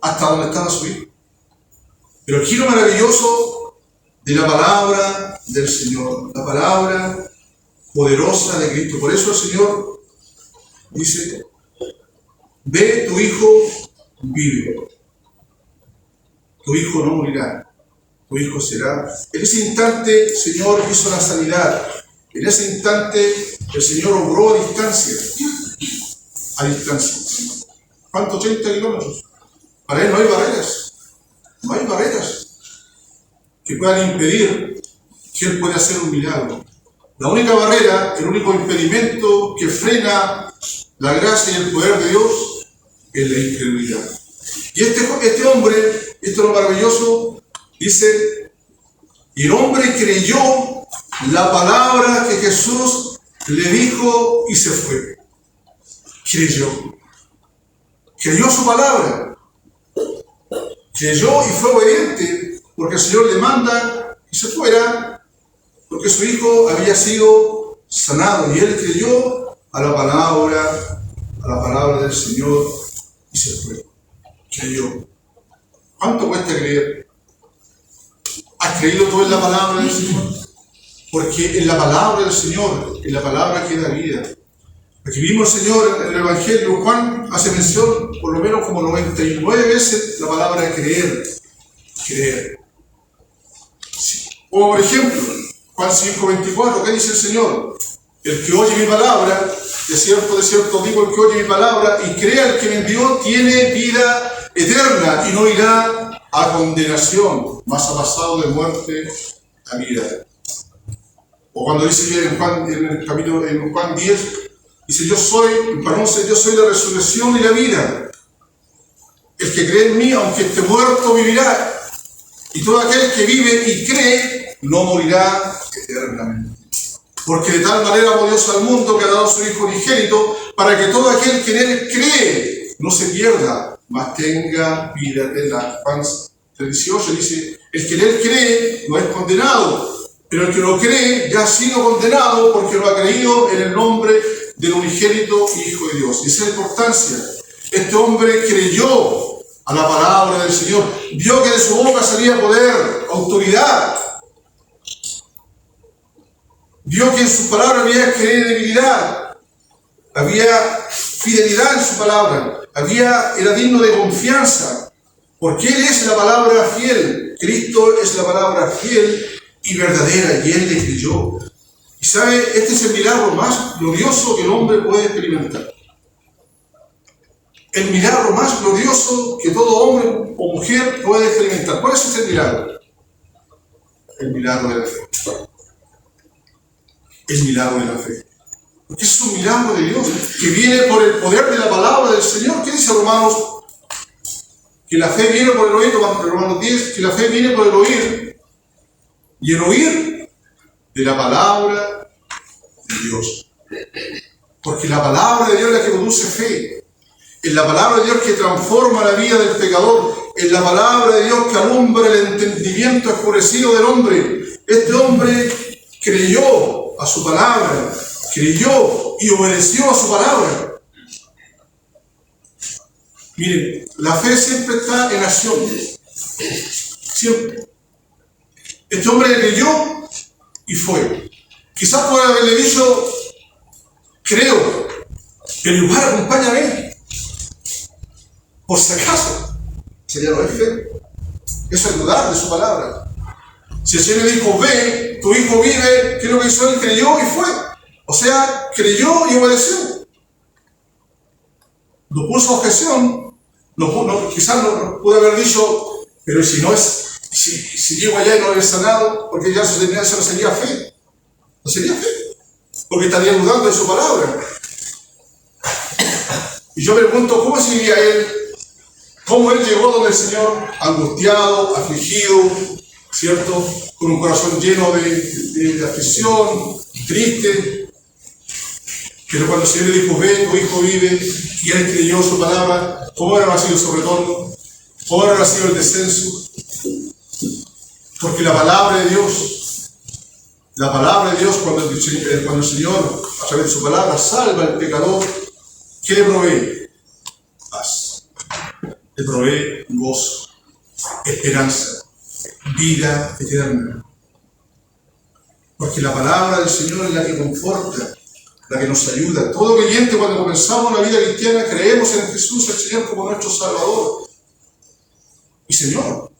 D: hasta donde estaba su hijo. Pero el giro maravilloso de la palabra del Señor, la palabra poderosa de Cristo. Por eso el Señor dice: ve, tu hijo vive, tu hijo no morirá, tu hijo será. En ese instante el Señor hizo la sanidad. En ese instante el Señor obró a distancia. A distancia. ¿Cuánto? 80 kilómetros. Para él no hay barreras. No hay barreras que puedan impedir que él pueda hacer un milagro. La única barrera, el único impedimento que frena la gracia y el poder de Dios es la incredulidad. Y este hombre, esto es lo maravilloso, dice: y el hombre creyó la palabra que Jesús le dijo y se fue. Creyó su palabra, creyó y fue obediente, porque el Señor le manda que se fuera, porque su hijo había sido sanado, y él creyó a la palabra del Señor y se fue. Creyó. ¿Cuánto cuesta creer? ¿Has creído tú en la palabra del Señor? Porque en la palabra del Señor, en la palabra que da vida. Aquí vimos el Señor en el Evangelio. Juan hace mención por lo menos como 99 veces la palabra creer. Creer. Sí. O por ejemplo, Juan 5:24, ¿qué dice el Señor? El que oye mi palabra, de cierto digo, el que oye mi palabra y crea al que me envió, tiene vida eterna y no irá a condenación, mas ha pasado de muerte a vida. O cuando dice que en Juan 10, dice: yo soy la resurrección y la vida. El que cree en mí, aunque esté muerto, vivirá. Y todo aquel que vive y cree, no morirá eternamente. Porque de tal manera amó Dios al mundo que ha dado a su Hijo unigénito, para que todo aquel que en él cree no se pierda, mas tenga vida eterna. Juan 3:18 dice: el que en él cree no es condenado, pero el que no cree ya ha sido condenado porque no ha creído en el nombre del unigénito Hijo de Dios. Y esa es la importancia. Este hombre creyó a la palabra del Señor, vio que de su boca salía poder, autoridad. Vio que en su palabra había credibilidad, había fidelidad en su palabra, era digno de confianza, porque Él es la palabra fiel. Cristo es la palabra fiel y verdadera, y Él le creyó. Y sabe, este es el milagro más glorioso que el hombre puede experimentar. El milagro más glorioso que todo hombre o mujer puede experimentar. ¿Cuál es este milagro? El milagro de la fe. El milagro de la fe. Porque es un milagro de Dios que viene por el poder de la palabra del Señor. ¿Qué dice Romanos? Que la fe viene por el oír, Romanos 10, que la fe viene por el oír. Y el oír de la palabra de Dios. Porque la palabra de Dios es la que produce fe. Es la palabra de Dios que transforma la vida del pecador. Es la palabra de Dios que alumbra el entendimiento oscurecido del hombre. Este hombre creyó a su palabra, creyó y obedeció a su palabra. Miren, la fe siempre está en acción. Siempre. Este hombre creyó y fue. Quizás puede haberle dicho: creo, pero igual acompáñame, por si acaso. Sería no es fe. Eso es dudar de su palabra. Si el Señor le dijo: ve, tu hijo vive, ¿qué es lo que hizo él? Creyó y fue. O sea, creyó y obedeció. No puso objeción. Quizás no pudo haber dicho: pero si llego allá y no es sanado, porque ya eso no sería fe. No sería fe. Porque estaría dudando de su palabra. Y yo me pregunto, ¿cómo sería él? ¿Cómo él llegó donde el Señor? Angustiado, afligido, ¿cierto? Con un corazón lleno de aflicción, triste. Pero cuando el Señor le dijo, ve, tu hijo vive, y él creyó su palabra, ¿cómo habrá sido su retorno? ¿Cómo habrá sido el descenso? Porque la palabra de Dios, cuando el Señor, a través de su palabra, salva al pecador, ¿qué le provee? Paz. Le provee gozo, esperanza, vida eterna. Porque la palabra del Señor es la que conforta, la que nos ayuda. Todo creyente, cuando comenzamos la vida cristiana, creemos en Jesús, el Señor, como nuestro Salvador y Señor.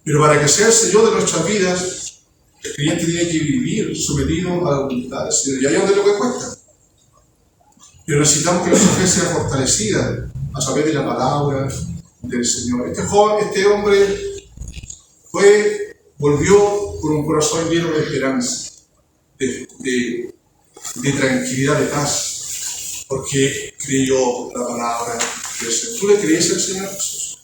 D: Pero para que sea el Señor de nuestras vidas, el creyente tiene que vivir sometido a la voluntad del Señor. Y ahí es donde lo que cuesta. Pero necesitamos que nuestra fe sea fortalecida a través de la palabra del Señor. Este hombre volvió con un corazón lleno de esperanza, de tranquilidad, de paz, porque creyó la palabra del Señor. ¿Tú le crees al Señor Jesús?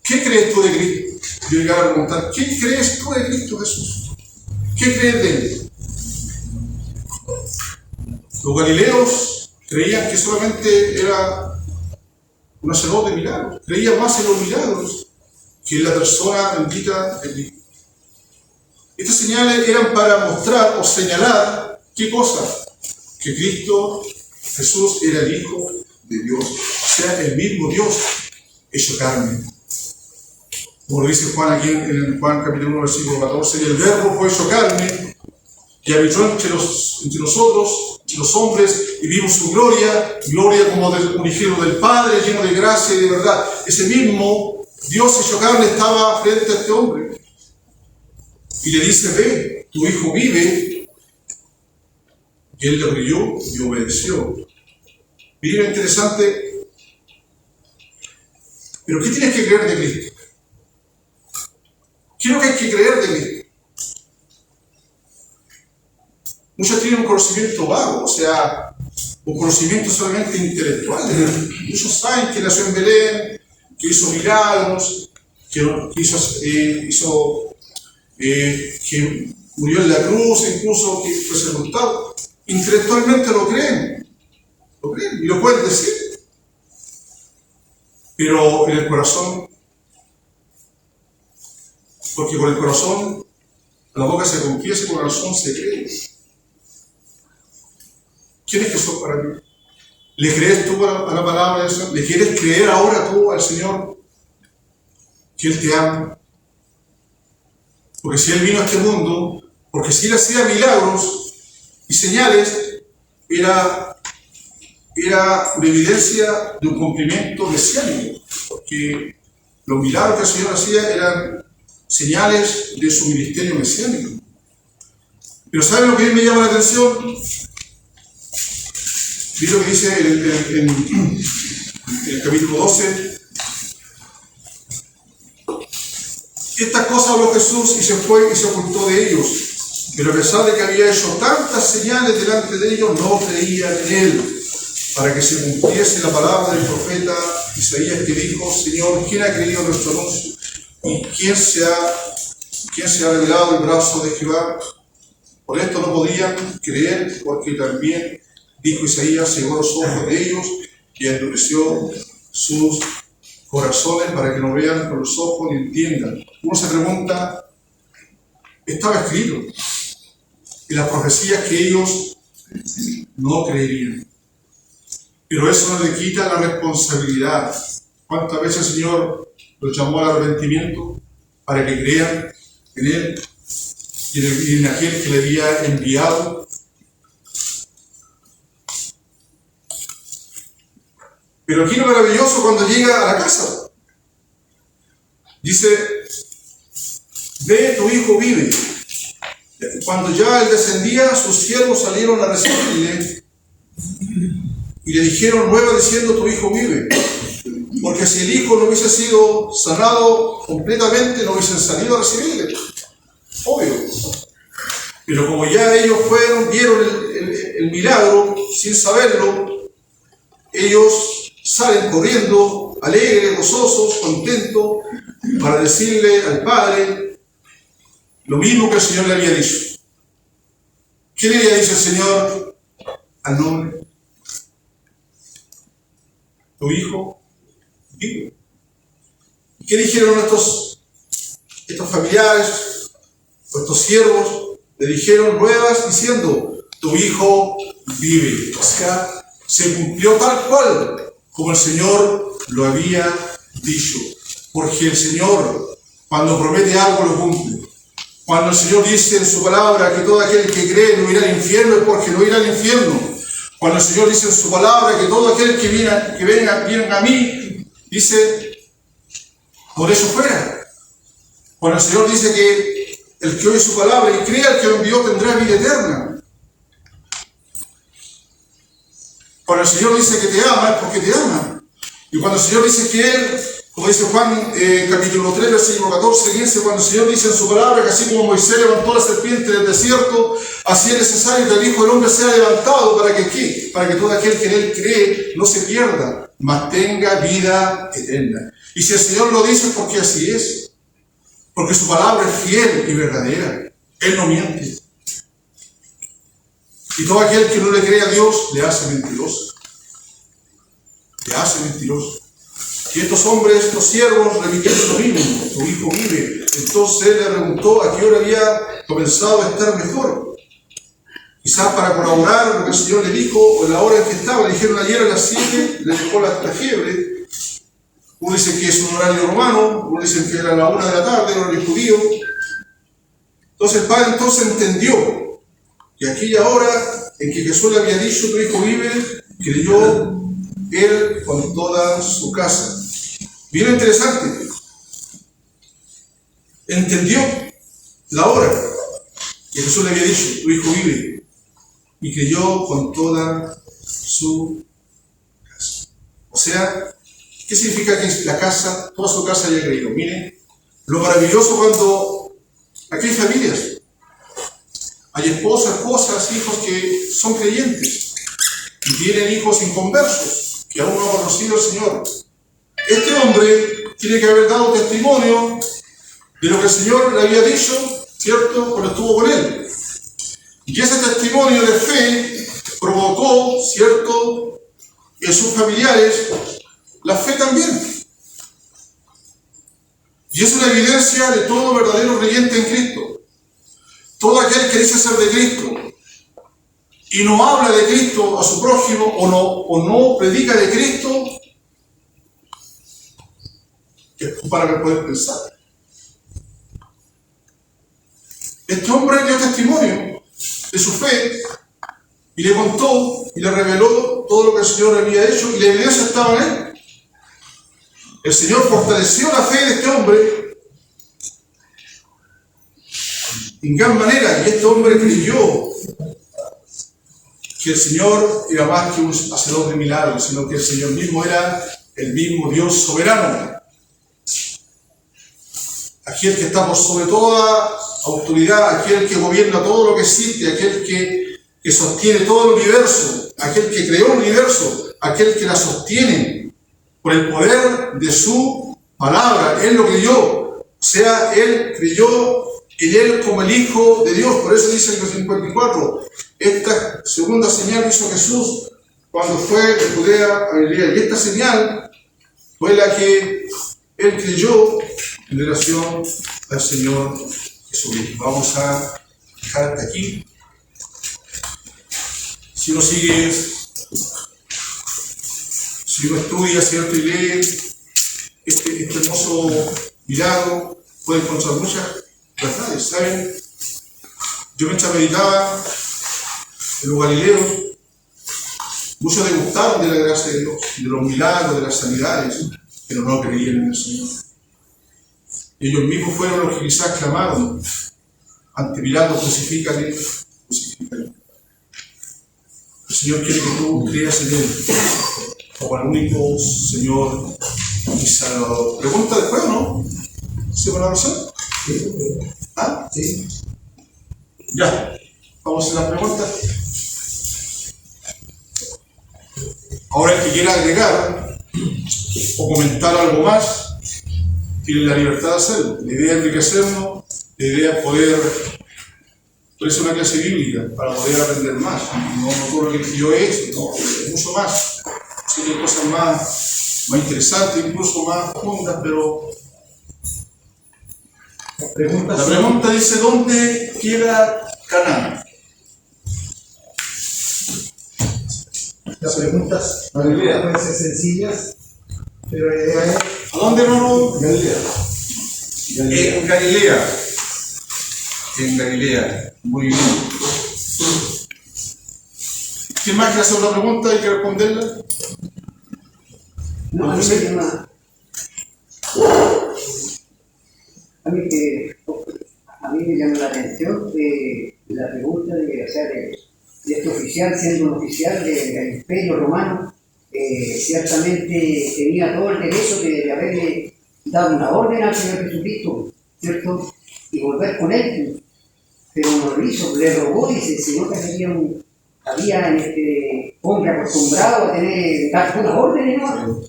D: ¿Qué crees tú de Cristo? Yo llegar a preguntar, ¿qué crees tú de Cristo Jesús? ¿Qué crees de Él? Los galileos creían que solamente era un hacedor de milagros, creían más en los milagros que en la persona bendita de Cristo. Estas señales eran para mostrar o señalar, ¿qué cosa? Que Cristo, Jesús, era el Hijo de Dios, o sea, el mismo Dios hecho carne. Como lo dice Juan aquí en Juan capítulo 1, versículo 14, y el Verbo fue hecho carne, y habitó entre nosotros, entre los hombres, y vimos su gloria como del unigénito del Padre, lleno de gracia y de verdad. Ese mismo Dios hecho carne estaba frente a este hombre. Y le dice, ve, tu hijo vive. Y él le creyó y obedeció. Miren lo interesante. Pero ¿qué tienes que creer de Cristo? ¿Qué es lo que hay que creer de Cristo? Muchos tienen un conocimiento vago, o sea, un conocimiento solamente intelectual. Muchos saben que nació en Belén, que hizo milagros, que murió en la cruz, incluso que fue sepultado. Intelectualmente lo creen y lo pueden decir. Pero en el corazón, porque con el corazón, la boca se confiesa y con el corazón se cree. ¿Quién es Jesús para ti? ¿Le crees tú a la palabra del Señor? ¿Le quieres creer ahora tú al Señor que Él te ama? Porque si Él vino a este mundo, porque si Él hacía milagros y señales, era una evidencia de un cumplimiento mesiánico. Porque los milagros que el Señor hacía eran señales de su ministerio mesiánico. Pero ¿saben lo que a mí me llama la atención? Mira lo que dice en el capítulo 12. Estas cosas habló Jesús y se fue y se ocultó de ellos. Pero a pesar de que había hecho tantas señales delante de ellos, no creían en Él, para que se cumpliese la palabra del profeta Isaías, que dijo, Señor, ¿quién ha creído nuestro anuncio? ¿Y quién se ha revelado el brazo de Jehová? Por esto no podían creer, porque también, dijo Isaías, cegó los ojos de ellos y endureció sus corazones para que no vean con los ojos ni entiendan. Uno se pregunta, estaba escrito en las profecías que ellos no creerían. Pero eso no le quita la responsabilidad. ¿Cuántas veces el Señor los llamó al arrepentimiento para que crean en Él y en aquel que le había enviado? Pero aquí lo maravilloso cuando llega a la casa. Dice, ve, tu hijo vive. Cuando ya él descendía, sus siervos salieron a recibirle y le dijeron nueva diciendo, tu hijo vive. Porque si el hijo no hubiese sido sanado completamente, no hubiesen salido a recibirle. Obvio. Pero como ya ellos vieron el milagro sin saberlo, ellos salen corriendo, alegres, gozosos, contentos, para decirle al padre lo mismo que el Señor le había dicho. ¿Qué le había dicho el Señor al hombre? Tu hijo vive. ¿Y qué dijeron estos familiares, estos siervos? Le dijeron nuevas diciendo, tu hijo vive. O sea, se cumplió tal cual como el Señor lo había dicho. Porque el Señor, cuando promete algo, lo cumple. Cuando el Señor dice en su palabra que todo aquel que cree no irá al infierno, es porque no irá al infierno. Cuando el Señor dice en su palabra que todo aquel que venga a mí, dice, por eso fuera. Cuando el Señor dice que el que oye su palabra y crea al que lo envió tendrá vida eterna. Cuando el Señor dice que te ama, es porque te ama. Y cuando el Señor dice que Él, como dice Juan capítulo 3, versículo 14, 15, cuando el Señor dice en su palabra que así como Moisés levantó la serpiente del desierto, así es necesario que el Hijo del Hombre sea levantado para que ¿qué? Para que todo aquel que en Él cree no se pierda, mas tenga vida eterna. Y si el Señor lo dice es porque así es. Porque su palabra es fiel y verdadera. Él no miente. Y todo aquel que no le cree a Dios le hace mentiroso. Le hace mentiroso. Y estos hombres, estos siervos, repitieron lo mismo. Tu hijo vive. Entonces él le preguntó a qué hora había comenzado a estar mejor. Quizás para corroborar lo que el Señor le dijo, o la hora en que estaba. Le dijeron ayer a las 7, le dejó la fiebre. Uno dice que es un horario romano, uno dice que era la 1 de la tarde, un horario judío. Entonces el padre entendió que aquella hora en que Jesús le había dicho, tu hijo vive, creyó él con toda su casa. Bien interesante. Entendió la hora que Jesús le había dicho, tu hijo vive, y creyó con toda su casa. O sea, ¿qué significa que la casa, toda su casa haya creído? Miren, lo maravilloso cuando aquí hay familias, hay esposas, hijos que son creyentes y tienen hijos inconversos que aún no han conocido al Señor. Este hombre tiene que haber dado testimonio de lo que el Señor le había dicho, ¿cierto?, cuando estuvo con él. Y ese testimonio de fe provocó, ¿cierto?, en sus familiares la fe también. Y es una evidencia de todo verdadero creyente en Cristo. Todo aquel que dice ser de Cristo y no habla de Cristo a su prójimo o no predica de Cristo, es para poder pensar. Este hombre dio testimonio de su fe y le contó y le reveló todo lo que el Señor había hecho y la evidencia estaba en él. El Señor fortaleció la fe de este hombre en gran manera, y este hombre creyó que el Señor era más que un hacedor de milagros, sino que el Señor mismo era el mismo Dios soberano. Aquel que está por sobre toda autoridad, aquel que gobierna todo lo que existe, aquel que sostiene todo el universo, aquel que creó el universo, aquel que la sostiene por el poder de su palabra. Él lo creyó, o sea, él creyó en él como el Hijo de Dios. Por eso dice en el 54, esta segunda señal hizo Jesús cuando fue de Judea a Galilea, y esta señal fue la que él creyó en relación al Señor Jesús. Vamos a dejar hasta aquí. Si uno sigue, si uno estudia, ¿cierto?, y lee este hermoso milagro, puede encontrar muchas verdades. ¿Saben? Yo mientras meditaba en los galileos, muchos degustaron de la gracia de Dios, de los milagros, de las sanidades, pero no creían en el Señor. Ellos mismos fueron los que quizás clamaron ante Pilato, crucifícale, crucifícale. El Señor quiere que tú creas en Él como el único Señor y Salvador. ¿Pregunta después o no? ¿Sí, por la razón? ¿Ah? Sí. Ya. Vamos a hacer las preguntas. Ahora el que quiera agregar o comentar algo más, tienen la libertad de hacerlo. La idea es enriquecernos, la idea es poder ser una clase bíblica para poder aprender más. No todo lo que yo he hecho, no, mucho más. Sí, hay cosas más interesantes, incluso más profundas, pero la pregunta dice: ¿dónde queda Canaán?
E: Las preguntas pueden ser sencillas, pero la idea es...
D: ¿A dónde, hermano?
E: Galilea.
D: En Galilea. En Galilea. Muy bien. ¿Quién más quiere hacer una pregunta y quiere responderla?
F: No, a mí me llama la atención la pregunta de este oficial, siendo un oficial del Imperio Romano, ciertamente tenía todo el derecho de haberle dado una orden al Señor Jesucristo, ¿cierto? Y volver con él, pero no lo hizo, le rogó, dice, sino que había hombre acostumbrado a dar puras órdenes, ¿no?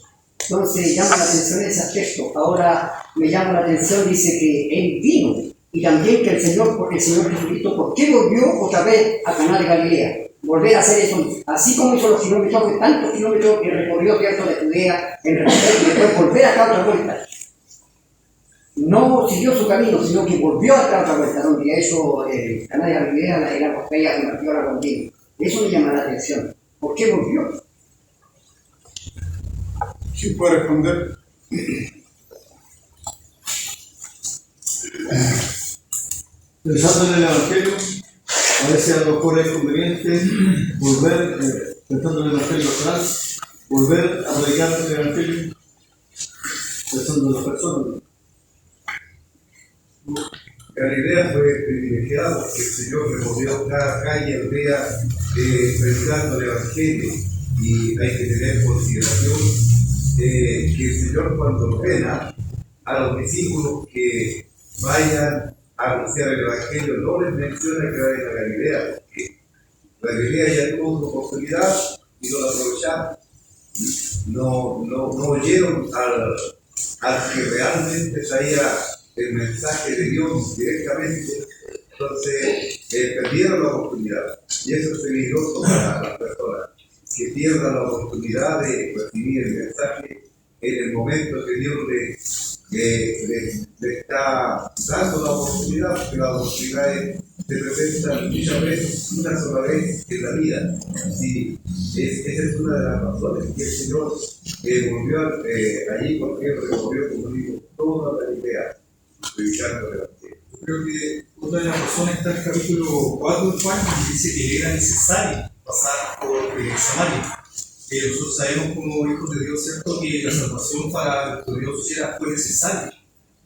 F: Entonces llama la atención ese aspecto. Ahora me llama la atención, dice que él vino, y también que el Señor Jesucristo, ¿por qué volvió otra vez a Caná de Galilea? Volver a hacer eso, así como hizo los kilómetros, tantos kilómetros que recorrió, ¿cierto?, de Judea, en Jerusalén, y después volver acá otra vuelta. No siguió su camino, sino que volvió acá otra vuelta, donde eso, Caná de Galilea, era Botella y partió la continua. Eso me llama la atención. ¿Por qué volvió?
D: ¿Quién puede responder?
E: Pensando en el Evangelio, a veces a lo mejor es conveniente volver, pensando en el Evangelio astral, volver a predicar el Evangelio, pensando en las personas.
G: Galilea fue privilegiada porque el Señor recorrió cada calle y aldea predicando el Evangelio, y hay que tener en consideración que el Señor, cuando ordena a los discípulos que vayan a anunciar el Evangelio, no les menciona que vayan a Galilea, porque Galilea ya tuvo su oportunidad y no la aprovecharon. No oyeron al que realmente traía el mensaje de Dios directamente. Entonces perdieron la oportunidad, y eso es peligroso para las personas, que pierdan la oportunidad de recibir el mensaje en el momento que Dios le está dando la oportunidad, porque la oportunidad se presenta muchas veces, una sola vez en la vida. Sí, esa es una de las razones que el Señor volvió allí, porque Él recorrió, como digo, toda la idea, predicando el Evangelio.
H: Creo que otra de las razones está en el capítulo 4 del Juan, que dice que era necesario pasar por Samaria. Nosotros sabemos como hijos de Dios, ¿cierto?, que la salvación para el Dios fue necesaria.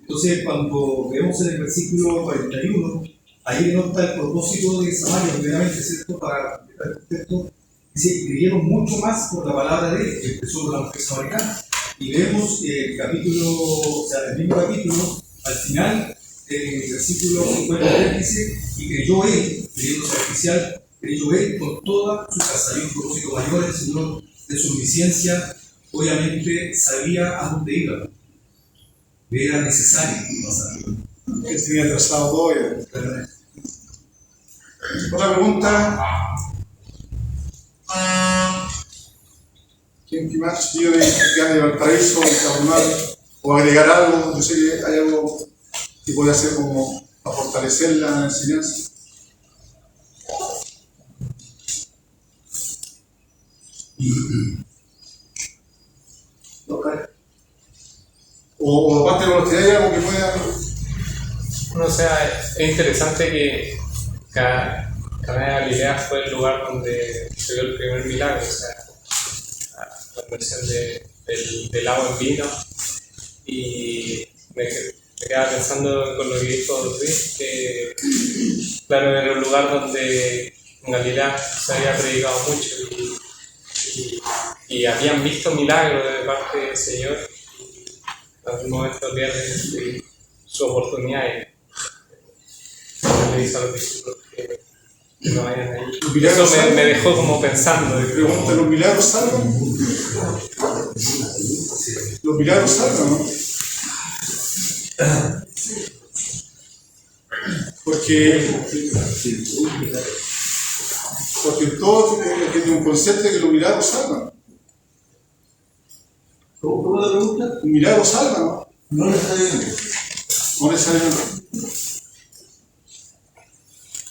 H: Entonces, cuando vemos en el versículo 41, ahí no está el propósito de Samaria, primeramente, ¿cierto?, para completar el contexto, dice que creyeron mucho más por la palabra de él, que empezó la mujer samaritana. Y vemos el capítulo, o sea, el mismo capítulo, al final, el versículo 53 dice: y creyó él, creyéndose oficial, creyó él con toda su casa. Hay un propósito mayor, el Señor, de su omnisciencia, obviamente sabía a dónde iba. Era necesario pasar.
D: Él tenía trazado todo. Otra pregunta. ¿Quién más? Yo de Valparaíso, o agregar algo. Yo sé que hay algo que puede hacer como a fortalecer la enseñanza. O aparte de los que hay algo que pueda.
I: Bueno, o sea, es interesante que Caná de Galilea fue el lugar donde se dio el primer milagro, o sea, la conversión del agua en vino. Y me quedaba pensando con lo que dijo Luis, que claro, era un lugar donde en Galilea se había predicado mucho y habían visto milagros de parte del Señor, y en algún momento pierden su oportunidad y le dice a los discípulos que no vayan ahí. Eso me dejó como pensando.
D: Pregunta: ¿los milagros salvan? Los milagros salvan, ¿no? Porque todo tiene un concepto de que los milagros salvan.
E: ¿Cómo la pregunta?
D: Un milagro salva, ¿no?
E: No necesariamente.
D: No necesariamente.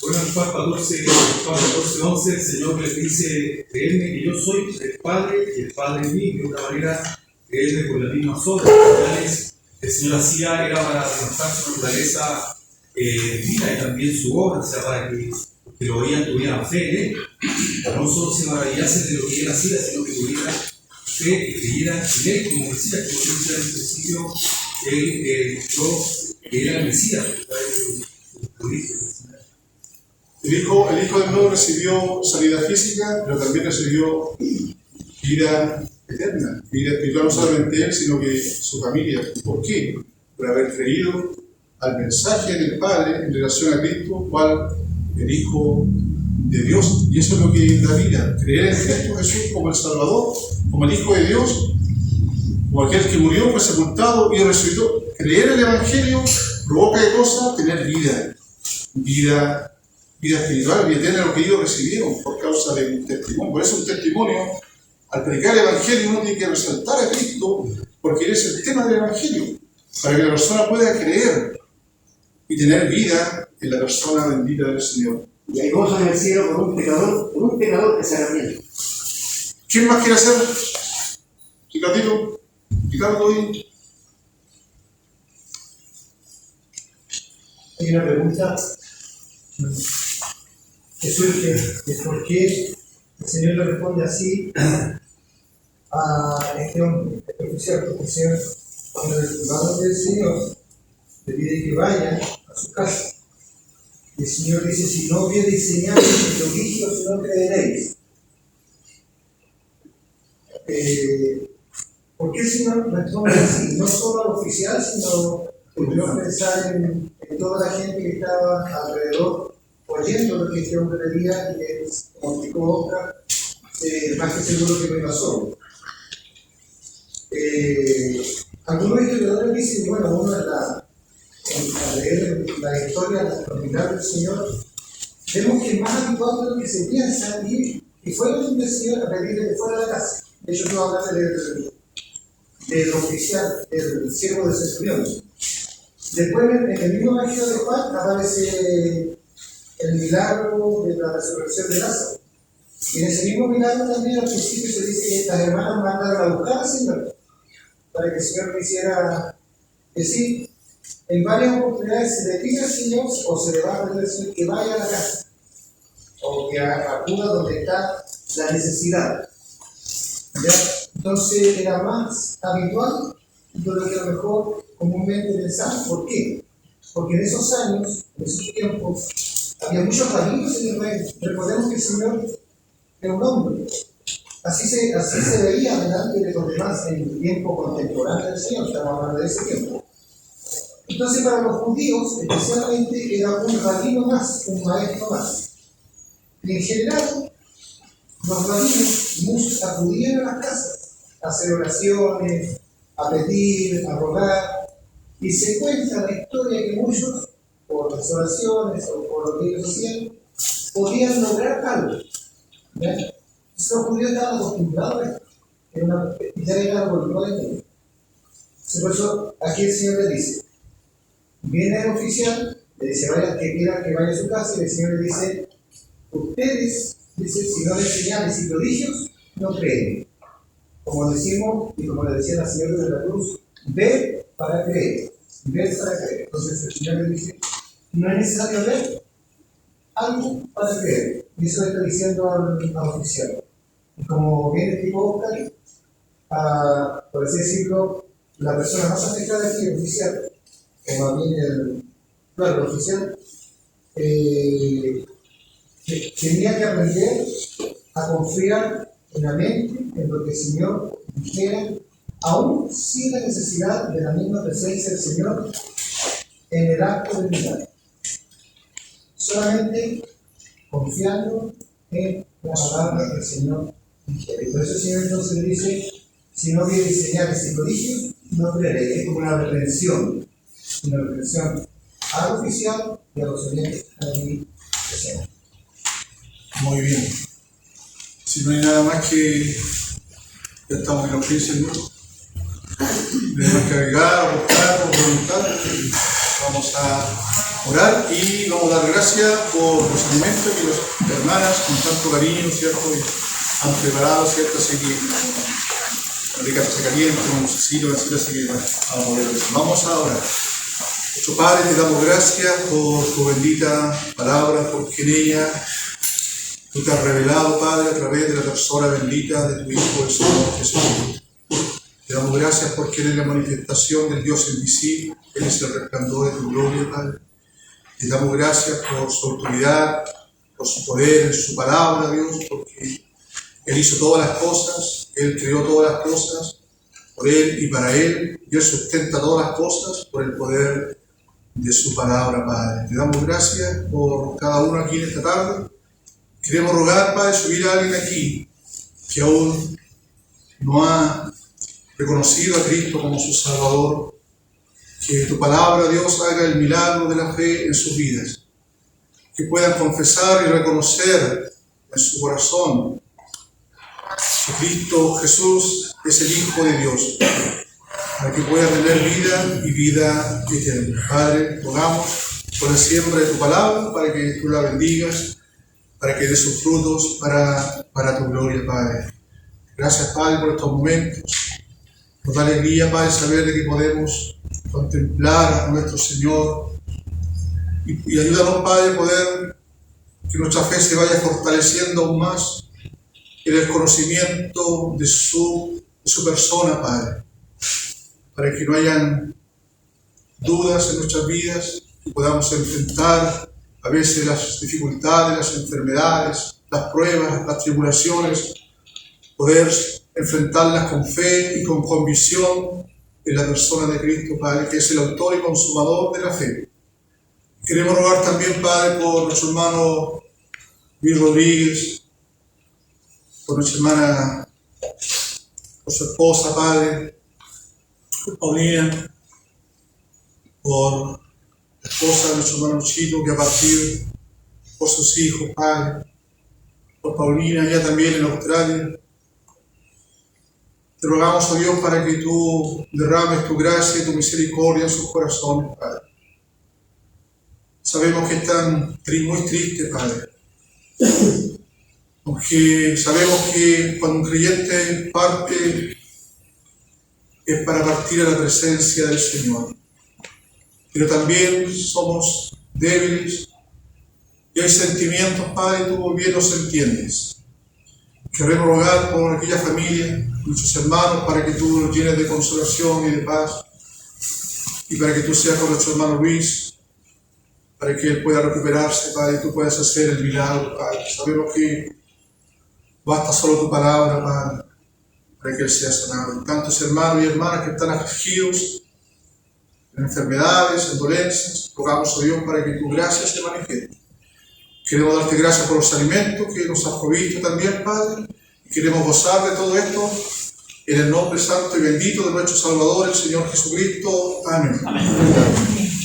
H: Bueno, en Juan 14:11, el Señor les dice: creedme que yo soy el Padre y el Padre en mí. De otra manera, creedme por las mismas obras. El Señor hacía era para demostrar su naturaleza divina y también su obra, o sea, para que lo veían tuvieran fe en Él. No solo se maravillasen de lo que Él hacía, sino que tuvieran fe, que creyeran en Él como Mesías, como yo decía en el principio, Él mostró que era el Mesías.
D: El Hijo del Mundo recibió sanidad física, pero también recibió vida eterna, vida espiritual, no solamente él, sino que su familia. ¿Por qué? Por haber creído al mensaje del Padre en relación a Cristo, cual el Hijo de Dios. Y eso es lo que da vida, creer en Cristo Jesús como el Salvador, como el Hijo de Dios, como aquel que murió, fue sepultado y resucitó. Creer el Evangelio provoca de cosas tener vida espiritual, vida eterna, lo que ellos recibieron por causa de un testimonio. Por eso un testimonio, al predicar el Evangelio, uno tiene que resaltar a Cristo, porque es el tema del Evangelio, para que la persona pueda creer y tener vida en la persona bendita del Señor.
F: Y hay gozo en el cielo por un pecador que se arrepiente.
D: ¿Quién más quiere hacer? Ricardo, y
J: hay una pregunta que surge de por qué el Señor le responde así a este hombre, este oficial, cuando el varón del Señor le pide que vaya a su casa. Y el Señor dice: si no viereis señales y prodigios, no creeréis. ¿Por qué el Señor responde así? No solo al oficial, sino yo pensar en toda la gente que estaba alrededor oyendo lo que este hombre leía, y que como explicó Oscar, más que seguro que me pasó. Algunos historiadores dicen, bueno, uno al leer la historia, la nominal del Señor, vemos que es más habitual de lo que se piensa y fue donde el Señor a pedirle que fuera a la casa. De hecho, no habla del oficial, del siervo del centurión. Después, en el mismo Evangelio de Juan, aparece el milagro de la resurrección de Lázaro. Y en ese mismo milagro también al principio se dice que estas hermanas mandaron a buscar al Señor, para que el Señor le hiciera decir. En varias oportunidades se le pide al Señor, o se le va a pedir al Señor que vaya a la casa, o que acuda donde está la necesidad. ¿Ya? Entonces era más habitual de lo que a lo mejor comúnmente pensamos. ¿Por qué? Porque en esos años, en esos tiempos, había muchos rabinos en Israel. Recordemos que el Señor era un hombre. Así se veía delante de los demás en el tiempo contemporáneo del Señor. Estamos hablando de ese tiempo. Entonces, para los judíos, especialmente, era un rabino más, un maestro más. Y en general, los rabinos acudían a las casas a hacer oraciones, a pedir, a rogar, y se cuenta la historia que muchos, por las oraciones o por lo que ellos hacían, podían lograr algo. ¿Ya? Entonces, los judíos estaban acostumbrados a esto, ya era algo nuevo de ellos. Por eso, aquí el Señor le dice, viene el oficial, le dice que quiera que vaya a su casa, y el Señor le dice: ustedes, dice, si no ven señales y prodigios, no creen. Como decimos, y como le decía la Señora de la Cruz, ver para creer. Ver para creer. Entonces el Señor le dice: no es necesario ver algo para creer. Y eso le está diciendo al oficial. Y como viene el tipo Oscar, por así decirlo, la persona más afectada aquí, el oficial, como bien el oficial, tenía que aprender a confiar en la mente, en lo que el Señor dijera, aún sin la necesidad de la misma presencia del Señor en el acto del milagro. Solamente confiando en la palabra del Señor dijera. Y por eso el Señor entonces le dice: si no viene señales y prodigios, no creeré. Es como una reprensión. una reflexión al oficial y a los oyentes allí presentes.
D: Muy bien. Si no hay nada más que ya estamos en la audiencia del grupo. Tenemos que agregar, buscar o preguntar. Vamos a orar y vamos a dar gracias por los alimentos que las hermanas con tanto cariño, ¿cierto? Y han preparado, ¿cierto? Así que la rica se caliente, como así que vamos a orar. Nuestro Padre, te damos gracias por tu bendita palabra, porque en ella tú te has revelado, Padre, a través de la persona bendita de tu Hijo, el Señor Jesucristo. Te damos gracias porque Él es la manifestación del Dios invisible, Él es el resplandor de tu gloria, Padre. Te damos gracias por su autoridad, por su poder en su palabra, Dios, porque Él hizo todas las cosas, Él creó todas las cosas, por Él y para Él, y Él sustenta todas las cosas por el poder de su palabra, Padre. Te damos gracias por cada uno aquí en esta tarde. Queremos rogar, Padre, si hubiera alguien aquí que aún no ha reconocido a Cristo como su Salvador, que tu palabra, Dios, haga el milagro de la fe en sus vidas, que puedan confesar y reconocer en su corazón que Cristo Jesús es el Hijo de Dios, para que puedan tener vida y vida eterna. Padre, rogamos por la siembra de tu palabra, para que tú la bendigas, para que dé sus frutos para tu gloria, Padre. Gracias, Padre, por estos momentos. Nos da alegría, Padre, saber de que podemos contemplar a nuestro Señor y ayúdanos, Padre, poder que nuestra fe se vaya fortaleciendo aún más en el conocimiento de su persona, Padre, para que no hayan dudas en nuestras vidas, que podamos enfrentar a veces las dificultades, las enfermedades, las pruebas, las tribulaciones, poder enfrentarlas con fe y con convicción en la persona de Cristo, Padre, que es el autor y consumador de la fe. Queremos rogar también, Padre, por nuestro hermano Luis Rodríguez, por nuestra hermana, por su esposa, Padre, por Paulina, por la esposa de nuestro hermano Chito que ha partido, por sus hijos, Padre, por Paulina, ya también en Australia. Te rogamos, oh Dios, para que tú derrames tu gracia y tu misericordia en sus corazones, Padre. Sabemos que están muy tristes, Padre. Porque sabemos que cuando un creyente parte es para partir a la presencia del Señor. Pero también somos débiles y hay sentimientos, Padre, y tú bien los entiendes. Queremos rogar por aquella familia, nuestros hermanos, para que tú los llenes de consolación y de paz, y para que tú seas con nuestro hermano Luis, para que él pueda recuperarse, Padre, y tú puedas hacer el milagro, Padre. Sabemos que basta solo tu palabra, Padre, para que él sea sanado. Tantos hermanos y hermanas que están afligidos en enfermedades, en dolencias, rogamos a Dios para que tu gracia se manifieste. Queremos darte gracias por los alimentos que nos has provisto también, Padre, y queremos gozar de todo esto en el nombre santo y bendito de nuestro Salvador, el Señor Jesucristo. Amén. Amén.